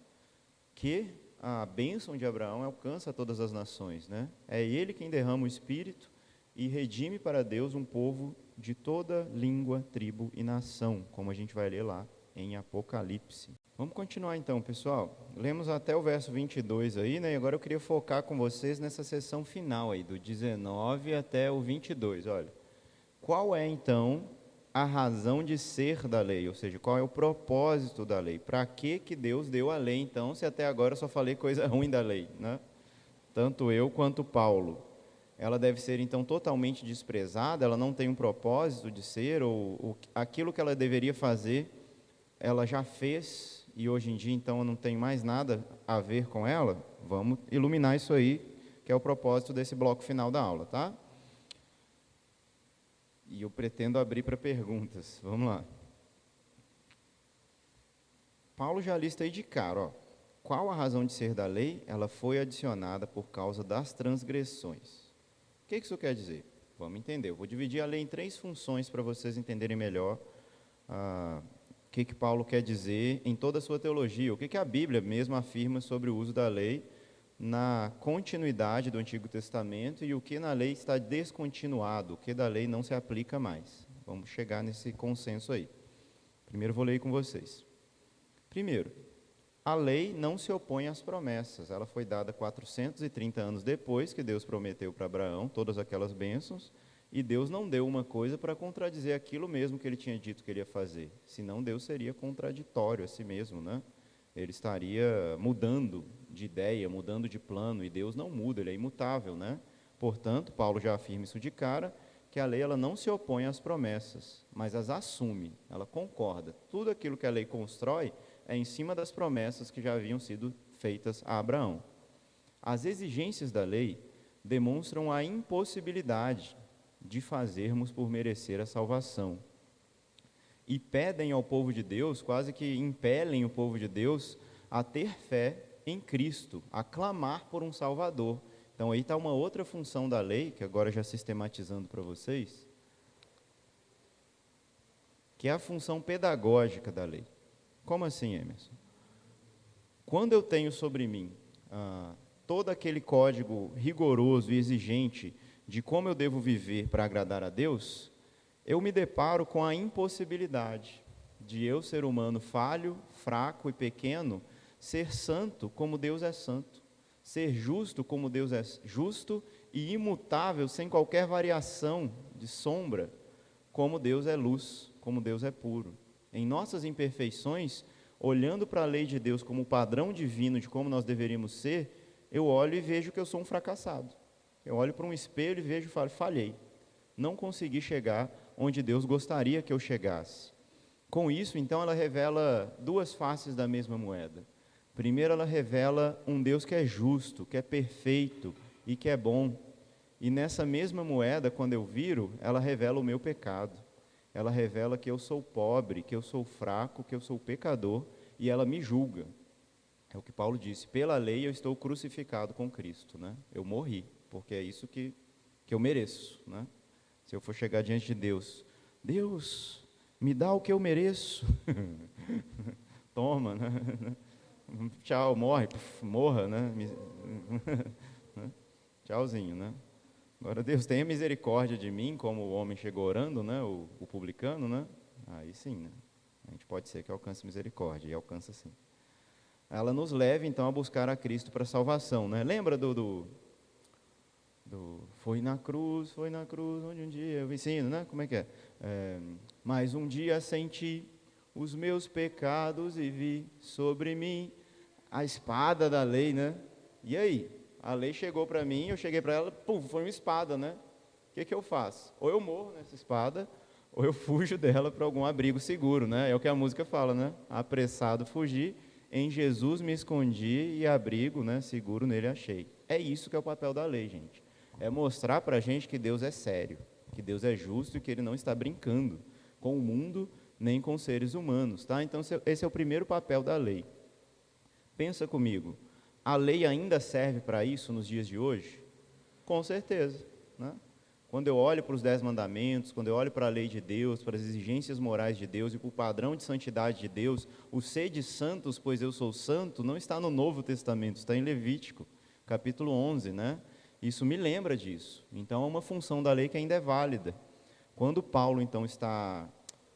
que a bênção de Abraão alcança todas as nações, né? É ele quem derrama o Espírito e redime para Deus um povo de toda língua, tribo e nação, como a gente vai ler lá em Apocalipse. Vamos continuar então, pessoal. Lemos até o verso 22 aí, né? E agora eu queria focar com vocês nessa sessão final aí, do 19 até o 22, olha. Qual é então a razão de ser da lei, ou seja, qual é o propósito da lei? Para que Deus deu a lei, então, se até agora eu só falei coisa ruim da lei, né? tanto eu quanto Paulo, ela deve ser então totalmente desprezada, ela não tem um propósito de ser, ou aquilo que ela deveria fazer, ela já fez, e hoje em dia então eu não tenho mais nada a ver com ela? Vamos iluminar isso aí, que é o propósito desse bloco final da aula, tá? E eu pretendo abrir para perguntas, vamos lá. Paulo já lista aí de cara, ó. Qual a razão de ser da lei? Ela foi adicionada por causa das transgressões. O que isso quer dizer? Vamos entender. Eu vou dividir a lei em 3 funções para vocês entenderem melhor o que Paulo quer dizer em toda a sua teologia, o que a Bíblia mesmo afirma sobre o uso da lei na continuidade do Antigo Testamento e o que na lei está descontinuado, o que da lei não se aplica mais. Vamos chegar nesse consenso aí. Primeiro vou ler com vocês. Primeiro, a lei não se opõe às promessas. Ela foi dada 430 anos depois que Deus prometeu para Abraão todas aquelas bênçãos, e Deus não deu uma coisa para contradizer aquilo mesmo que ele tinha dito que ele ia fazer. Senão Deus seria contraditório a si mesmo, né? Ele estaria mudando de ideia, mudando de plano, e Deus não muda, ele é imutável, né? Portanto, Paulo já afirma isso de cara, que a lei ela não se opõe às promessas, mas as assume, ela concorda. Tudo aquilo que a lei constrói é em cima das promessas que já haviam sido feitas a Abraão. As exigências da lei demonstram a impossibilidade de fazermos por merecer a salvação. E pedem ao povo de Deus, quase que impelem o povo de Deus a ter fé em Cristo, a clamar por um Salvador. Então aí está uma outra função da lei, que agora já sistematizando para vocês, que é a função pedagógica da lei. Como assim, Emerson? Quando eu tenho sobre mim todo aquele código rigoroso e exigente de como eu devo viver para agradar a Deus, eu me deparo com a impossibilidade de eu, ser humano falho, fraco e pequeno, ser santo como Deus é santo, ser justo como Deus é justo e imutável, sem qualquer variação de sombra, como Deus é luz, como Deus é puro. Em nossas imperfeições, olhando para a lei de Deus como padrão divino de como nós deveríamos ser, eu olho e vejo que eu sou um fracassado. Eu olho para um espelho e vejo e falo, falhei. Não consegui chegar onde Deus gostaria que eu chegasse. Com isso, então, ela revela 2 faces da mesma moeda. Primeiro, ela revela um Deus que é justo, que é perfeito e que é bom. E nessa mesma moeda, quando eu viro, ela revela o meu pecado. Ela revela que eu sou pobre, que eu sou fraco, que eu sou pecador, e ela me julga. É o que Paulo disse, pela lei eu estou crucificado com Cristo, né? Eu morri, porque é isso que eu mereço, né? Se eu for chegar diante de Deus, Deus, me dá o que eu mereço. Toma, né? Tchau, morre, morra, né? Tchauzinho, né? Agora, Deus, tenha misericórdia de mim, como o homem chegou orando, né? O publicano, né? Aí sim, né? A gente pode ser que alcance misericórdia, e alcança sim. Ela nos leva, então, a buscar a Cristo para a salvação, né? Lembra foi na cruz, onde um dia eu ensino, né? Como é que é? Mas um dia senti os meus pecados e vi sobre mim a espada da lei, né? E aí? A lei chegou para mim, eu cheguei para ela, pum, foi uma espada, né? O que eu faço? Ou eu morro nessa espada, ou eu fujo dela para algum abrigo seguro, né? É o que a música fala, né? Apressado fugi, em Jesus me escondi e abrigo, né? Seguro nele achei. É isso que é o papel da lei, gente. É mostrar para a gente que Deus é sério, que Deus é justo e que Ele não está brincando com o mundo nem com os seres humanos, tá? Então, esse é o primeiro papel da lei. Pensa comigo, a lei ainda serve para isso nos dias de hoje? Com certeza, né? Quando eu olho para os 10 mandamentos, quando eu olho para a lei de Deus, para as exigências morais de Deus e para o padrão de santidade de Deus, o sede santos, pois eu sou santo, não está no Novo Testamento, está em Levítico, capítulo 11, né? Isso me lembra disso. Então, é uma função da lei que ainda é válida. Quando Paulo, então, está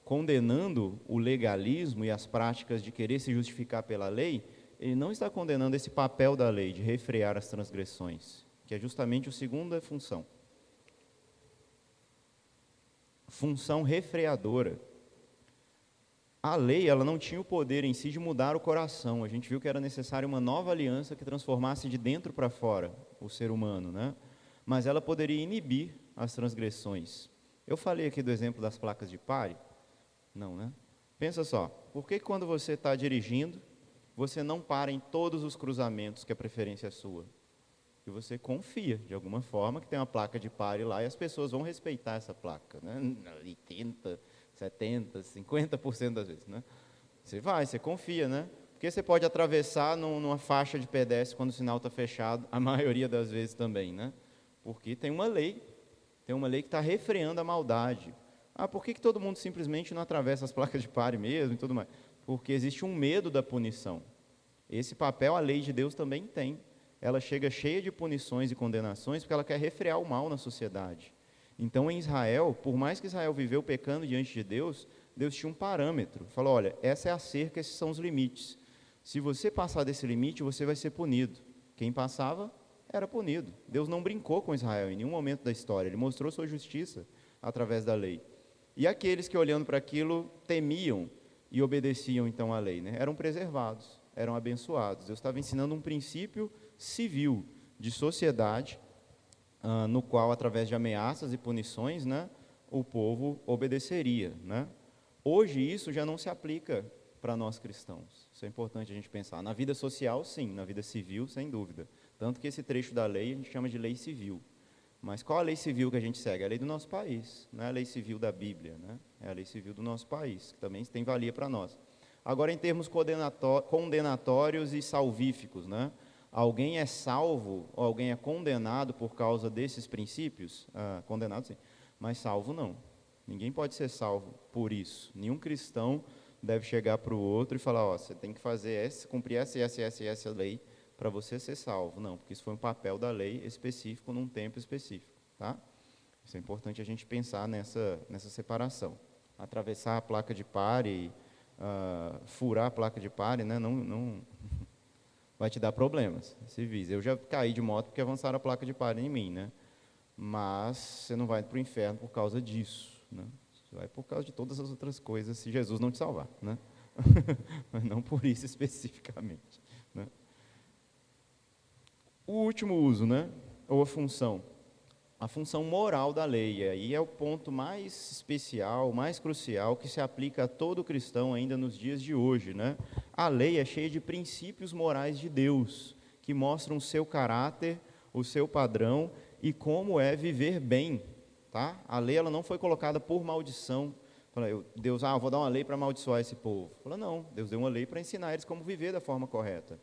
condenando o legalismo e as práticas de querer se justificar pela lei, ele não está condenando esse papel da lei de refrear as transgressões, que é justamente a segunda função. Função refreadora. A lei, ela não tinha o poder em si de mudar o coração. A gente viu que era necessária uma nova aliança que transformasse de dentro para fora. o ser humano, né? Mas ela poderia inibir as transgressões. Eu falei aqui do exemplo das placas de pare? Não, né? Pensa só, por que quando você está dirigindo, você não para em todos os cruzamentos que a preferência é sua? E você confia, de alguma forma, que tem uma placa de pare lá e as pessoas vão respeitar essa placa, né? 80, 70, 50% das vezes, né? Você confia, né? Porque você pode atravessar numa faixa de pedestre quando o sinal está fechado, a maioria das vezes também, né? Porque tem uma lei que está refreando a maldade. Por que todo mundo simplesmente não atravessa as placas de pare mesmo e tudo mais? Porque existe um medo da punição. Esse papel a lei de Deus também tem. Ela chega cheia de punições e condenações porque ela quer refrear o mal na sociedade. Então, em Israel, por mais que Israel viveu pecando diante de Deus, Deus tinha um parâmetro. Falou, olha, essa é a cerca, esses são os limites. Se você passar desse limite, você vai ser punido. Quem passava era punido. Deus não brincou com Israel em nenhum momento da história. Ele mostrou sua justiça através da lei. E aqueles que, olhando para aquilo, temiam e obedeciam, então, à lei, né? Eram preservados, eram abençoados. Deus estava ensinando um princípio civil de sociedade, no qual, através de ameaças e punições, né, o povo obedeceria, né? Hoje, isso já não se aplica para nós cristãos. Isso é importante a gente pensar. Na vida social, sim. Na vida civil, sem dúvida. Tanto que esse trecho da lei a gente chama de lei civil. Mas qual a lei civil que a gente segue? É a lei do nosso país, não é a lei civil da Bíblia, né? É a lei civil do nosso país, que também tem valia para nós. Agora, em termos condenatórios e salvíficos, né? Alguém é salvo ou alguém é condenado por causa desses princípios? Condenado, sim, mas salvo não. Ninguém pode ser salvo por isso. Nenhum cristão deve chegar para o outro e falar, você tem que fazer cumprir essa lei para você ser salvo. Não, porque isso foi um papel da lei específico num tempo específico, tá? Isso é importante a gente pensar nessa separação. Atravessar a placa de pare, furar a placa de pare, né, não vai te dar problemas civis. Eu já caí de moto porque avançaram a placa de pare em mim, né? Mas você não vai para o inferno por causa disso, né? Você vai por causa de todas as outras coisas se Jesus não te salvar, né? Mas não por isso especificamente, né? O último uso, né? Ou a função moral da lei. E aí é o ponto mais especial, mais crucial, que se aplica a todo cristão ainda nos dias de hoje, né? A lei é cheia de princípios morais de Deus, que mostram o seu caráter, o seu padrão e como é viver bem, tá? A lei ela não foi colocada por maldição. Deus, vou dar uma lei para amaldiçoar esse povo. Fala, não, Deus deu uma lei para ensinar eles como viver da forma correta.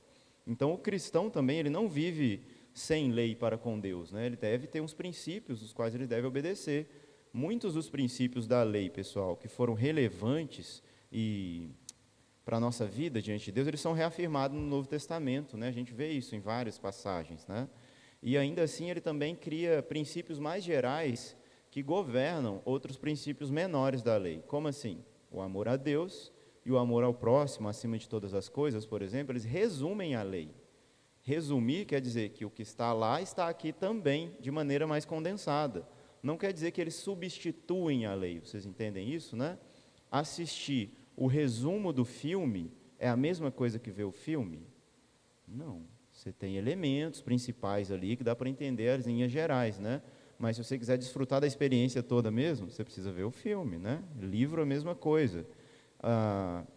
Então, o cristão também, ele não vive sem lei para com Deus, né? Ele deve ter uns princípios dos quais ele deve obedecer. Muitos dos princípios da lei, pessoal, que foram relevantes e para a nossa vida diante de Deus, eles são reafirmados no Novo Testamento, né? A gente vê isso em várias passagens, né? E ainda assim, ele também cria princípios mais gerais que governam outros princípios menores da lei. Como assim? O amor a Deus e o amor ao próximo, acima de todas as coisas, por exemplo, eles resumem a lei. Resumir quer dizer que o que está lá está aqui também, de maneira mais condensada. Não quer dizer que eles substituem a lei. Vocês entendem isso, né? Assistir o resumo do filme é a mesma coisa que ver o filme? Não. Você tem elementos principais ali que dá para entender as linhas gerais, né? Mas se você quiser desfrutar da experiência toda mesmo, você precisa ver o filme, né? Livro é a mesma coisa.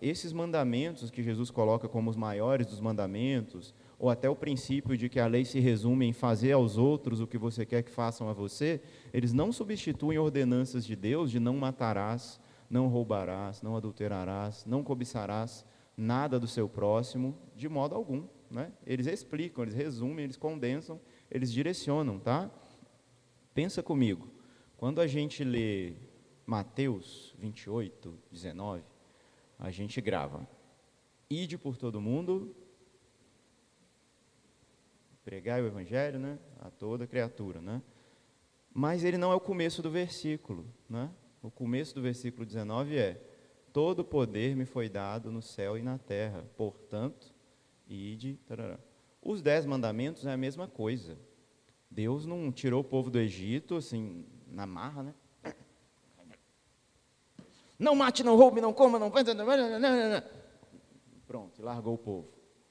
Esses mandamentos que Jesus coloca como os maiores dos mandamentos, ou até o princípio de que a lei se resume em fazer aos outros o que você quer que façam a você, eles não substituem ordenanças de Deus de não matarás, não roubarás, não adulterarás, não cobiçarás nada do seu próximo, de modo algum, né? Eles explicam, eles resumem, eles condensam, eles direcionam, tá? Pensa comigo, quando a gente lê Mateus 28, 19, a gente grava, ide por todo mundo, pregai o evangelho, né, a toda criatura, né? Mas ele não é o começo do versículo, né? O começo do versículo 19 é: todo poder me foi dado no céu e na terra, portanto, ide, tarará. Os 10 mandamentos é a mesma coisa. Deus não tirou o povo do Egito, assim, na marra, né? Não mate, não roube, não coma, não... Pronto, largou o povo.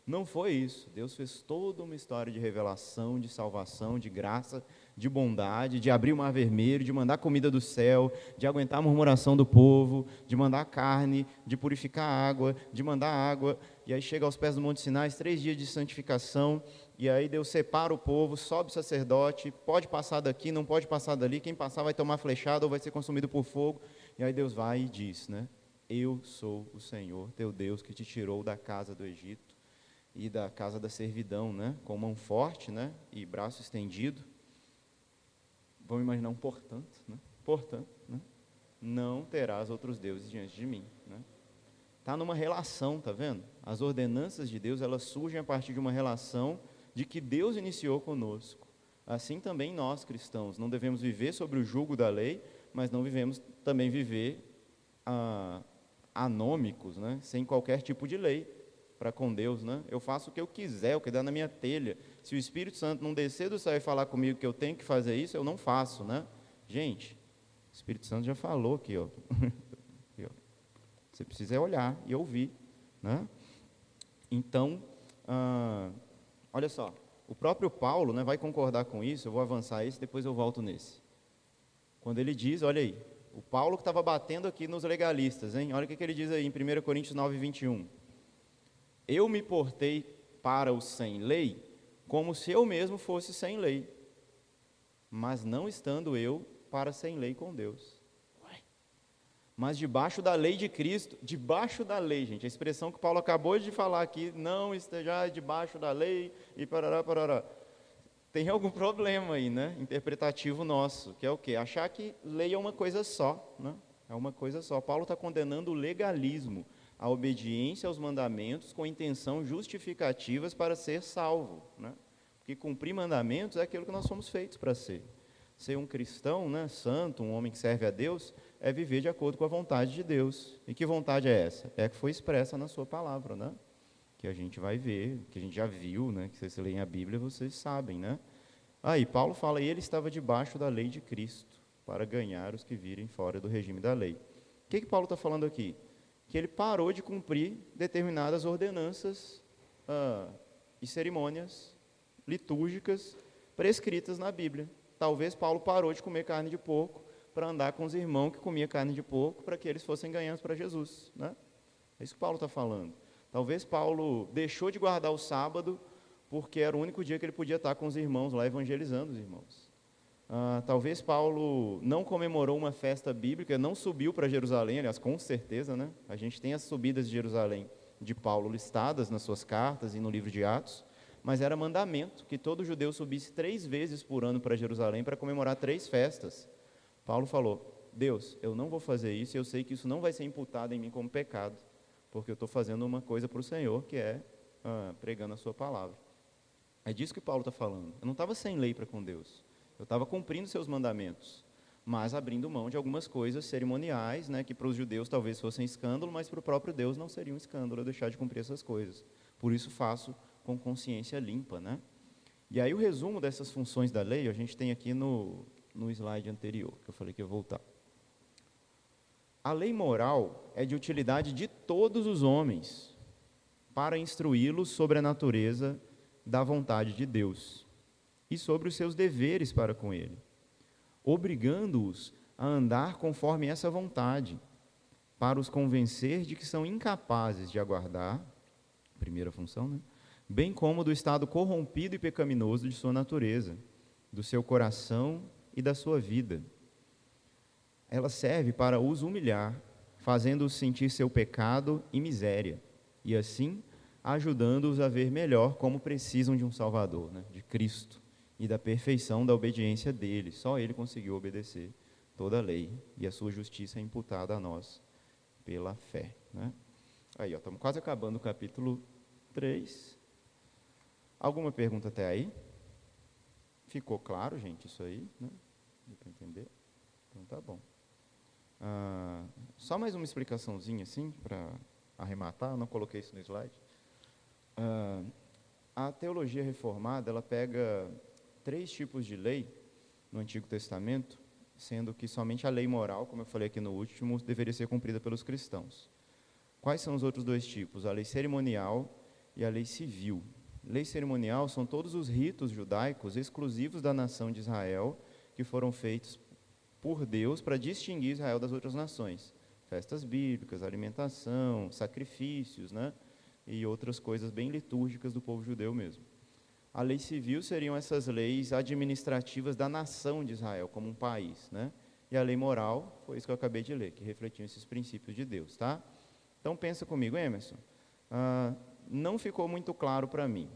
Não foi isso. Deus fez toda uma história de revelação, de salvação, de graça, de bondade, de abrir o mar vermelho, de mandar comida do céu, de aguentar a murmuração do povo, de mandar carne, de purificar água, de mandar água. E aí chega aos pés do Monte Sinai, 3 dias de santificação, e aí Deus separa o povo, sobe o sacerdote, pode passar daqui, não pode passar dali, quem passar vai tomar flechada ou vai ser consumido por fogo. E aí Deus vai e diz, né? Eu sou o Senhor, teu Deus, que te tirou da casa do Egito e da casa da servidão, né? Com mão forte, né? E braço estendido. Vamos imaginar um portanto, né? Portanto, né? Não terás outros deuses diante de mim, né? Está numa relação, tá vendo? As ordenanças de Deus, elas surgem a partir de uma relação de que Deus iniciou conosco. Assim também nós, cristãos, não devemos viver sobre o jugo da lei, mas não devemos também viver anômicos, né? Sem qualquer tipo de lei para com Deus, né? Eu faço o que eu quiser, o que dá na minha telha. Se o Espírito Santo não descer do céu e falar comigo que eu tenho que fazer isso, eu não faço, né? Gente, o Espírito Santo já falou aqui, ó. Aqui, ó. Você precisa olhar e ouvir, né? Então, olha só, o próprio Paulo, né, vai concordar com isso. Eu vou avançar esse, depois eu volto nesse. Quando ele diz, olha aí, o Paulo que estava batendo aqui nos legalistas, hein? Olha o que ele diz aí em 1 Coríntios 9, 21. Eu me portei para o sem lei, como se eu mesmo fosse sem lei, mas não estando eu para sem lei com Deus. Mas debaixo da lei de Cristo, debaixo da lei, gente, a expressão que Paulo acabou de falar aqui, não esteja debaixo da lei e parará, parará. Tem algum problema aí, né, interpretativo nosso, que é o quê? Achar que lei é uma coisa só, né? É uma coisa só. Paulo está condenando o legalismo, a obediência aos mandamentos com intenção justificativas para ser salvo, né? Porque cumprir mandamentos é aquilo que nós somos feitos para ser. Ser um cristão, né, santo, um homem que serve a Deus, é viver de acordo com a vontade de Deus. E que vontade é essa? É a que foi expressa na sua palavra, né? Que a gente vai ver, que a gente já viu, né? Que vocês leem a Bíblia, vocês sabem, né? Aí Paulo fala, e ele estava debaixo da lei de Cristo, para ganhar os que virem fora do regime da lei. O que Paulo está falando aqui? Que ele parou de cumprir determinadas ordenanças e cerimônias litúrgicas prescritas na Bíblia. Talvez Paulo parou de comer carne de porco para andar com os irmãos que comiam carne de porco, para que eles fossem ganhados para Jesus, né? É isso que Paulo está falando. Talvez Paulo deixou de guardar o sábado porque era o único dia que ele podia estar com os irmãos lá evangelizando os irmãos. Talvez Paulo não comemorou uma festa bíblica, não subiu para Jerusalém, aliás, com certeza, né? A gente tem as subidas de Jerusalém de Paulo listadas nas suas cartas e no livro de Atos, mas era mandamento que todo judeu subisse 3 vezes por ano para Jerusalém para comemorar 3 festas. Paulo falou, Deus, eu não vou fazer isso e eu sei que isso não vai ser imputado em mim como pecado, porque eu estou fazendo uma coisa para o Senhor, que é pregando a sua palavra. É disso que Paulo está falando. Eu não estava sem lei para com Deus. Eu estava cumprindo seus mandamentos, mas abrindo mão de algumas coisas cerimoniais, né, que para os judeus talvez fossem escândalo, mas para o próprio Deus não seria um escândalo eu deixar de cumprir essas coisas. Por isso faço com consciência limpa, né? E aí o resumo dessas funções da lei, a gente tem aqui no slide anterior, que eu falei que ia voltar. A lei moral é de utilidade de todos os homens para instruí-los sobre a natureza da vontade de Deus e sobre os seus deveres para com ele, obrigando-os a andar conforme essa vontade, para os convencer de que são incapazes de aguardar, primeira função, né? Bem como do estado corrompido e pecaminoso de sua natureza, do seu coração e da sua vida. Ela serve para os humilhar, fazendo-os sentir seu pecado e miséria, e assim ajudando-os a ver melhor como precisam de um Salvador, né, de Cristo, e da perfeição da obediência dele. Só ele conseguiu obedecer toda a lei, e a sua justiça é imputada a nós pela fé, né? Aí, estamos quase acabando o capítulo 3. Alguma pergunta até aí? Ficou claro, gente, isso aí, né? Deu para entender? Então tá bom. Só mais uma explicaçãozinha assim, para arrematar, eu não coloquei isso no slide. A teologia reformada, ela pega 3 tipos de lei no Antigo Testamento, sendo que somente a lei moral, como eu falei aqui no último, deveria ser cumprida pelos cristãos. Quais são os outros 2 tipos? A lei cerimonial e a lei civil. Lei cerimonial são todos os ritos judaicos exclusivos da nação de Israel, que foram feitos por Deus para distinguir Israel das outras nações. Festas bíblicas, alimentação, sacrifícios, né? E outras coisas bem litúrgicas do povo judeu mesmo. A lei civil seriam essas leis administrativas da nação de Israel, como um país, né? E a lei moral foi isso que eu acabei de ler, que refletiam esses princípios de Deus, tá? Então pensa comigo, Emerson. Não ficou muito claro para mim.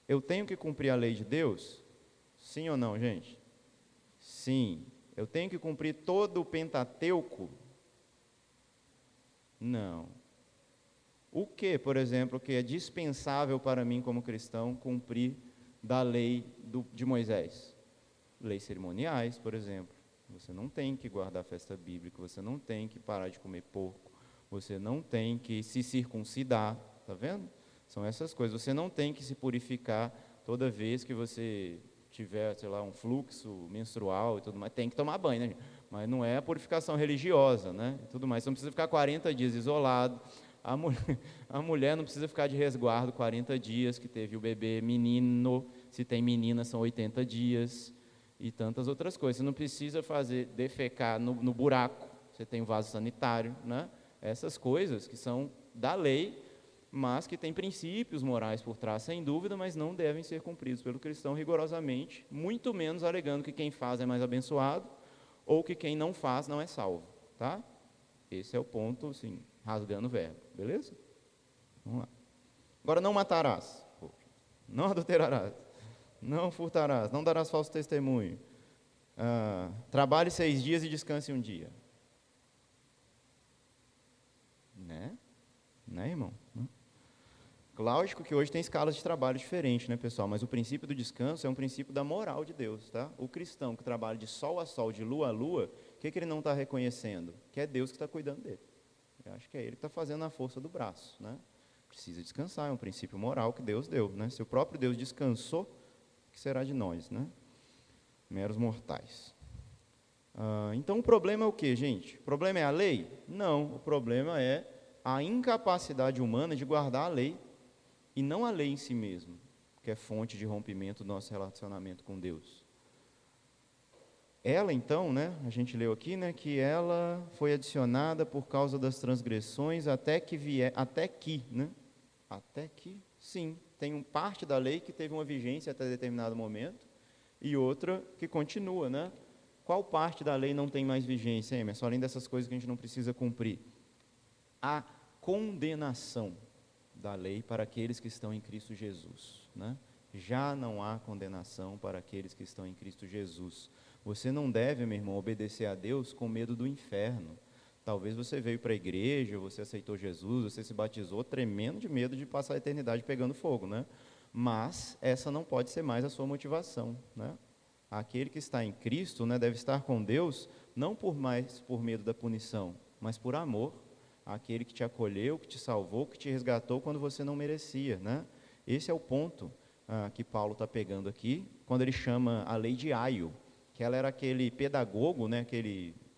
Eu tenho que cumprir a lei de Deus? Sim ou não, gente? Sim. Eu tenho que cumprir todo o Pentateuco? Não. O que, por exemplo, que é dispensável para mim como cristão cumprir da lei de Moisés? Leis cerimoniais, por exemplo. Você não tem que guardar a festa bíblica, você não tem que parar de comer porco, você não tem que se circuncidar, tá vendo? São essas coisas. Você não tem que se purificar toda vez que você tiver, sei lá, um fluxo menstrual e tudo mais. Tem que tomar banho, né, gente? Mas não é a purificação religiosa, né? E tudo mais. Você não precisa ficar 40 dias isolado. A mulher não precisa ficar de resguardo 40 dias, que teve o bebê menino, se tem menina são 80 dias, e tantas outras coisas. Você não precisa defecar no buraco, você tem o vaso sanitário, né? Essas coisas que são da lei, mas que têm princípios morais por trás, sem dúvida, mas não devem ser cumpridos pelo cristão rigorosamente, muito menos alegando que quem faz é mais abençoado, ou que quem não faz não é salvo, tá? Esse é o ponto, assim, rasgando o verbo, beleza? Vamos lá. Agora, não matarás, não adulterarás, não furtarás, não darás falso testemunho, trabalhe 6 dias e descanse um dia. Né, irmão? Lógico que hoje tem escalas de trabalho diferentes, né, pessoal? Mas o princípio do descanso é um princípio da moral de Deus, tá? O cristão que trabalha de sol a sol, de lua a lua, o que ele não está reconhecendo? Que é Deus que está cuidando dele. Eu acho que é ele que está fazendo a força do braço, né? Precisa descansar, é um princípio moral que Deus deu, né? Se o próprio Deus descansou, o que será de nós, né? Meros mortais. Então o problema é o quê, gente? O problema é a lei? Não, o problema é a incapacidade humana de guardar a lei, e não a lei em si mesmo, que é fonte de rompimento do nosso relacionamento com Deus. Ela, então, né, a gente leu aqui, né, que ela foi adicionada por causa das transgressões até que, sim, tem parte da lei que teve uma vigência até determinado momento, e outra que continua, né? Qual parte da lei não tem mais vigência, Emerson, além dessas coisas que a gente não precisa cumprir? A condenação da lei para aqueles que estão em Cristo Jesus, né? Já não há condenação para aqueles que estão em Cristo Jesus. Você não deve, meu irmão, obedecer a Deus com medo do inferno. Talvez você veio para a igreja, você aceitou Jesus, você se batizou tremendo de medo de passar a eternidade pegando fogo, né? Mas essa não pode ser mais a sua motivação, né? Aquele que está em Cristo, né, deve estar com Deus não por medo da punição, mas por amor. Aquele que te acolheu, que te salvou, que te resgatou quando você não merecia, né? Esse é o ponto que Paulo está pegando aqui, quando ele chama a lei de Aio, que ela era aquele pedagogo, né?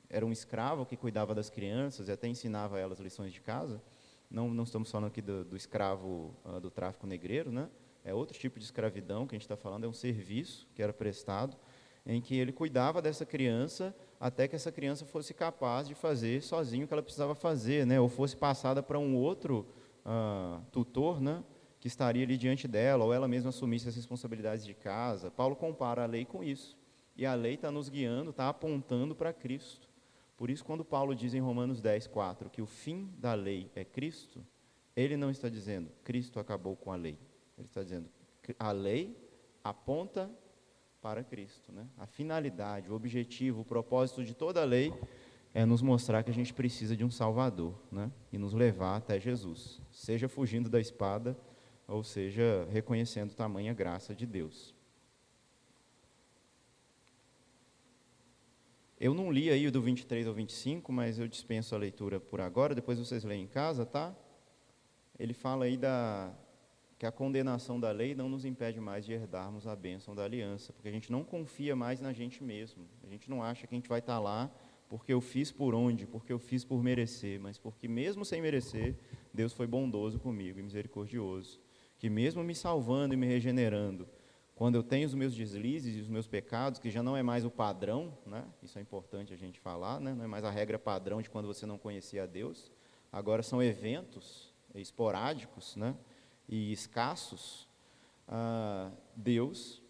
Era um escravo que cuidava das crianças e até ensinava elas lições de casa. Não estamos falando aqui do escravo do tráfico negreiro, né? É outro tipo de escravidão que a gente está falando, é um serviço que era prestado, em que ele cuidava dessa criança até que essa criança fosse capaz de fazer sozinho o que ela precisava fazer, né? Ou fosse passada para um outro tutor, né? Que estaria ali diante dela, ou ela mesma assumisse as responsabilidades de casa. Paulo compara a lei com isso. E a lei está nos guiando, está apontando para Cristo. Por isso, quando Paulo diz em Romanos 10:4 que o fim da lei é Cristo, ele não está dizendo Cristo acabou com a lei. Ele está dizendo a lei aponta para Cristo, né? A finalidade, o objetivo, o propósito de toda a lei é nos mostrar que a gente precisa de um Salvador, né? E nos levar até Jesus, seja fugindo da espada, ou seja, reconhecendo tamanha graça de Deus. Eu não li aí o do 23 ao 25, mas eu dispenso a leitura por agora, depois vocês leem em casa, tá? Ele fala aí que a condenação da lei não nos impede mais de herdarmos a bênção da aliança, porque a gente não confia mais na gente mesmo, a gente não acha que a gente vai estar lá porque eu fiz por onde, porque eu fiz por merecer, mas porque mesmo sem merecer, Deus foi bondoso comigo e misericordioso, que mesmo me salvando e me regenerando, quando eu tenho os meus deslizes e os meus pecados, que já não é mais o padrão, né? Isso é importante a gente falar, né? Não é mais a regra padrão de quando você não conhecia a Deus, agora são eventos esporádicos, né? E escassos. Deus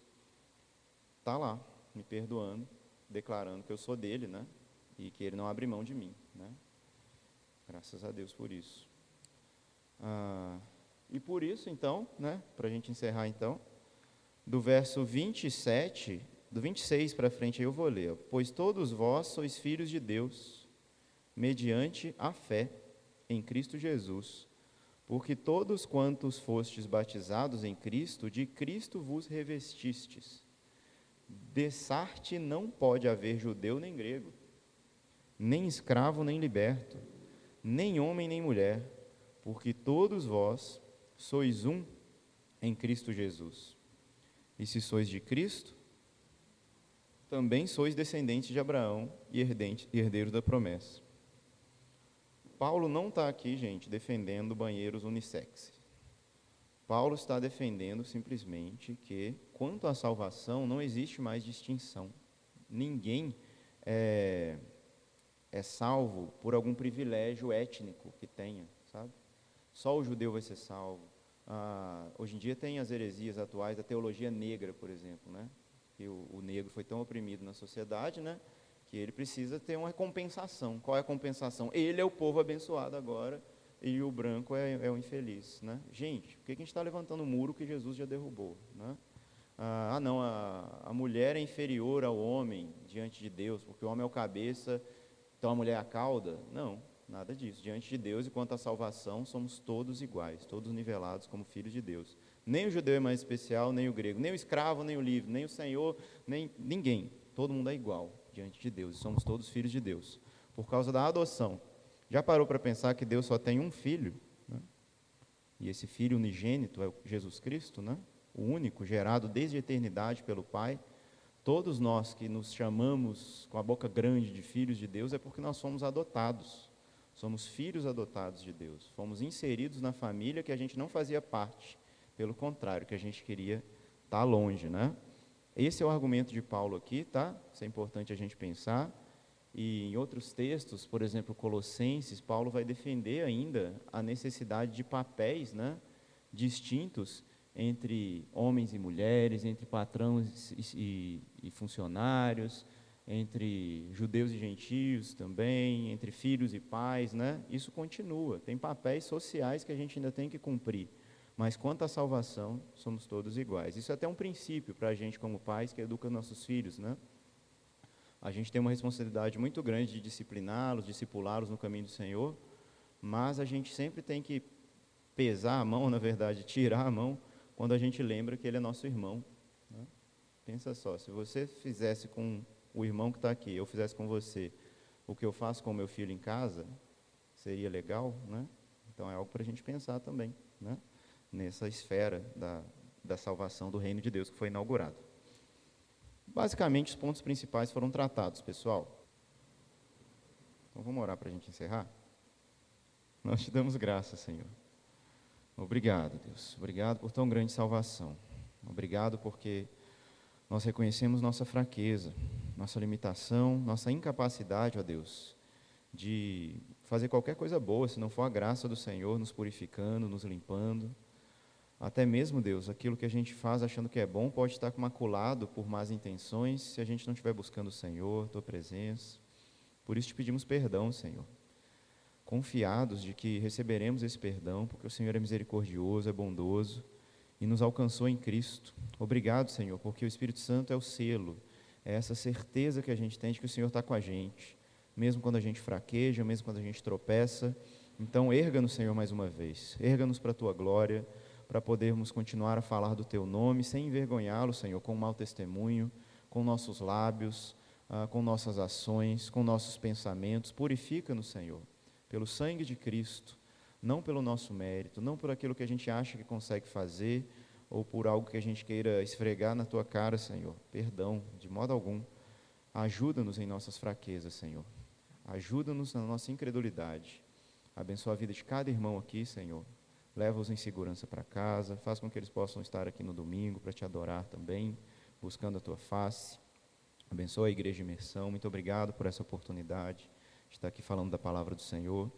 está lá, me perdoando, declarando que eu sou dele, né? E que ele não abre mão de mim, né? Graças a Deus por isso. E por isso, então, né? Para a gente encerrar, então, do verso 27, do 26 para frente, aí eu vou ler. Pois todos vós sois filhos de Deus, mediante a fé em Cristo Jesus, porque todos quantos fostes batizados em Cristo, de Cristo vos revestistes. Dessarte não pode haver judeu nem grego, nem escravo nem liberto, nem homem nem mulher, porque todos vós sois um em Cristo Jesus. E se sois de Cristo, também sois descendentes de Abraão e herdeiros da promessa. Paulo não está aqui, gente, defendendo banheiros unissex. Paulo está defendendo simplesmente que, quanto à salvação, não existe mais distinção. Ninguém é salvo por algum privilégio étnico que tenha, sabe? Só o judeu vai ser salvo. Hoje em dia tem as heresias atuais da teologia negra, por exemplo, né? Que o negro foi tão oprimido na sociedade, né? Que ele precisa ter uma compensação. Qual é a compensação? Ele é o povo abençoado agora e o branco é o infeliz, né? Gente, por que a gente está levantando o muro que Jesus já derrubou, né? Não, a mulher é inferior ao homem diante de Deus, porque o homem é o cabeça, então a mulher é a cauda? Não, nada disso. Diante de Deus e quanto à salvação, somos todos iguais, todos nivelados como filhos de Deus. Nem o judeu é mais especial, nem o grego, nem o escravo, nem o livre, nem o senhor, nem ninguém. Todo mundo é igual diante de Deus, e somos todos filhos de Deus, por causa da adoção. Já parou para pensar que Deus só tem um filho, né? E esse filho unigênito é Jesus Cristo, né? O único, gerado desde a eternidade pelo Pai. Todos nós que nos chamamos com a boca grande de filhos de Deus é porque nós somos adotados, somos filhos adotados de Deus, fomos inseridos na família que a gente não fazia parte, pelo contrário, que a gente queria estar longe, né? Esse é o argumento de Paulo aqui, tá? Isso é importante a gente pensar. E em outros textos, por exemplo, Colossenses, Paulo vai defender ainda a necessidade de papéis, né, distintos entre homens e mulheres, entre patrões e funcionários, entre judeus e gentios também, entre filhos e pais, né? Isso continua. Tem papéis sociais que a gente ainda tem que cumprir. Mas quanto à salvação, somos todos iguais. Isso é até um princípio para a gente como pais que educa nossos filhos, né? A gente tem uma responsabilidade muito grande de discipliná-los, discipulá-los no caminho do Senhor, mas a gente sempre tem que pesar a mão, na verdade, tirar a mão, quando a gente lembra que ele é nosso irmão, né? Pensa só, se você fizesse com o irmão que está aqui, eu fizesse com você o que eu faço com o meu filho em casa, seria legal, né? Então é algo para a gente pensar também, né? Nessa esfera da salvação do reino de Deus que foi inaugurado. Basicamente, os pontos principais foram tratados, pessoal. Então, vamos orar para a gente encerrar? Nós te damos graças, Senhor. Obrigado, Deus. Obrigado por tão grande salvação. Obrigado porque nós reconhecemos nossa fraqueza, nossa limitação, nossa incapacidade, ó Deus, de fazer qualquer coisa boa, se não for a graça do Senhor nos purificando, nos limpando. Até mesmo, Deus, aquilo que a gente faz achando que é bom pode estar maculado por más intenções se a gente não estiver buscando o Senhor, Tua presença. Por isso te pedimos perdão, Senhor, confiados de que receberemos esse perdão, porque o Senhor é misericordioso, é bondoso e nos alcançou em Cristo. Obrigado, Senhor, porque o Espírito Santo é o selo, é essa certeza que a gente tem de que o Senhor está com a gente, mesmo quando a gente fraqueja, mesmo quando a gente tropeça. Então, erga-nos, Senhor, mais uma vez, erga-nos para a Tua glória, para podermos continuar a falar do Teu nome, sem envergonhá-lo, Senhor, com mau testemunho, com nossos lábios, com nossas ações, com nossos pensamentos. Purifica-nos, Senhor, pelo sangue de Cristo, não pelo nosso mérito, não por aquilo que a gente acha que consegue fazer, ou por algo que a gente queira esfregar na Tua cara, Senhor. Perdão, de modo algum. Ajuda-nos em nossas fraquezas, Senhor. Ajuda-nos na nossa incredulidade. Abençoa a vida de cada irmão aqui, Senhor. Leva-os em segurança para casa. Faz com que eles possam estar aqui no domingo para te adorar também, buscando a tua face. Abençoa a Igreja de Imersão. Muito obrigado por essa oportunidade de estar aqui falando da palavra do Senhor.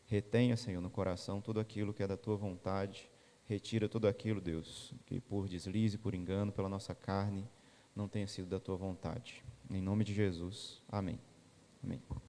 Retenha, Senhor, no coração tudo aquilo que é da tua vontade. Retira tudo aquilo, Deus, que por deslize, por engano, pela nossa carne, não tenha sido da tua vontade. Em nome de Jesus. Amém. Amém.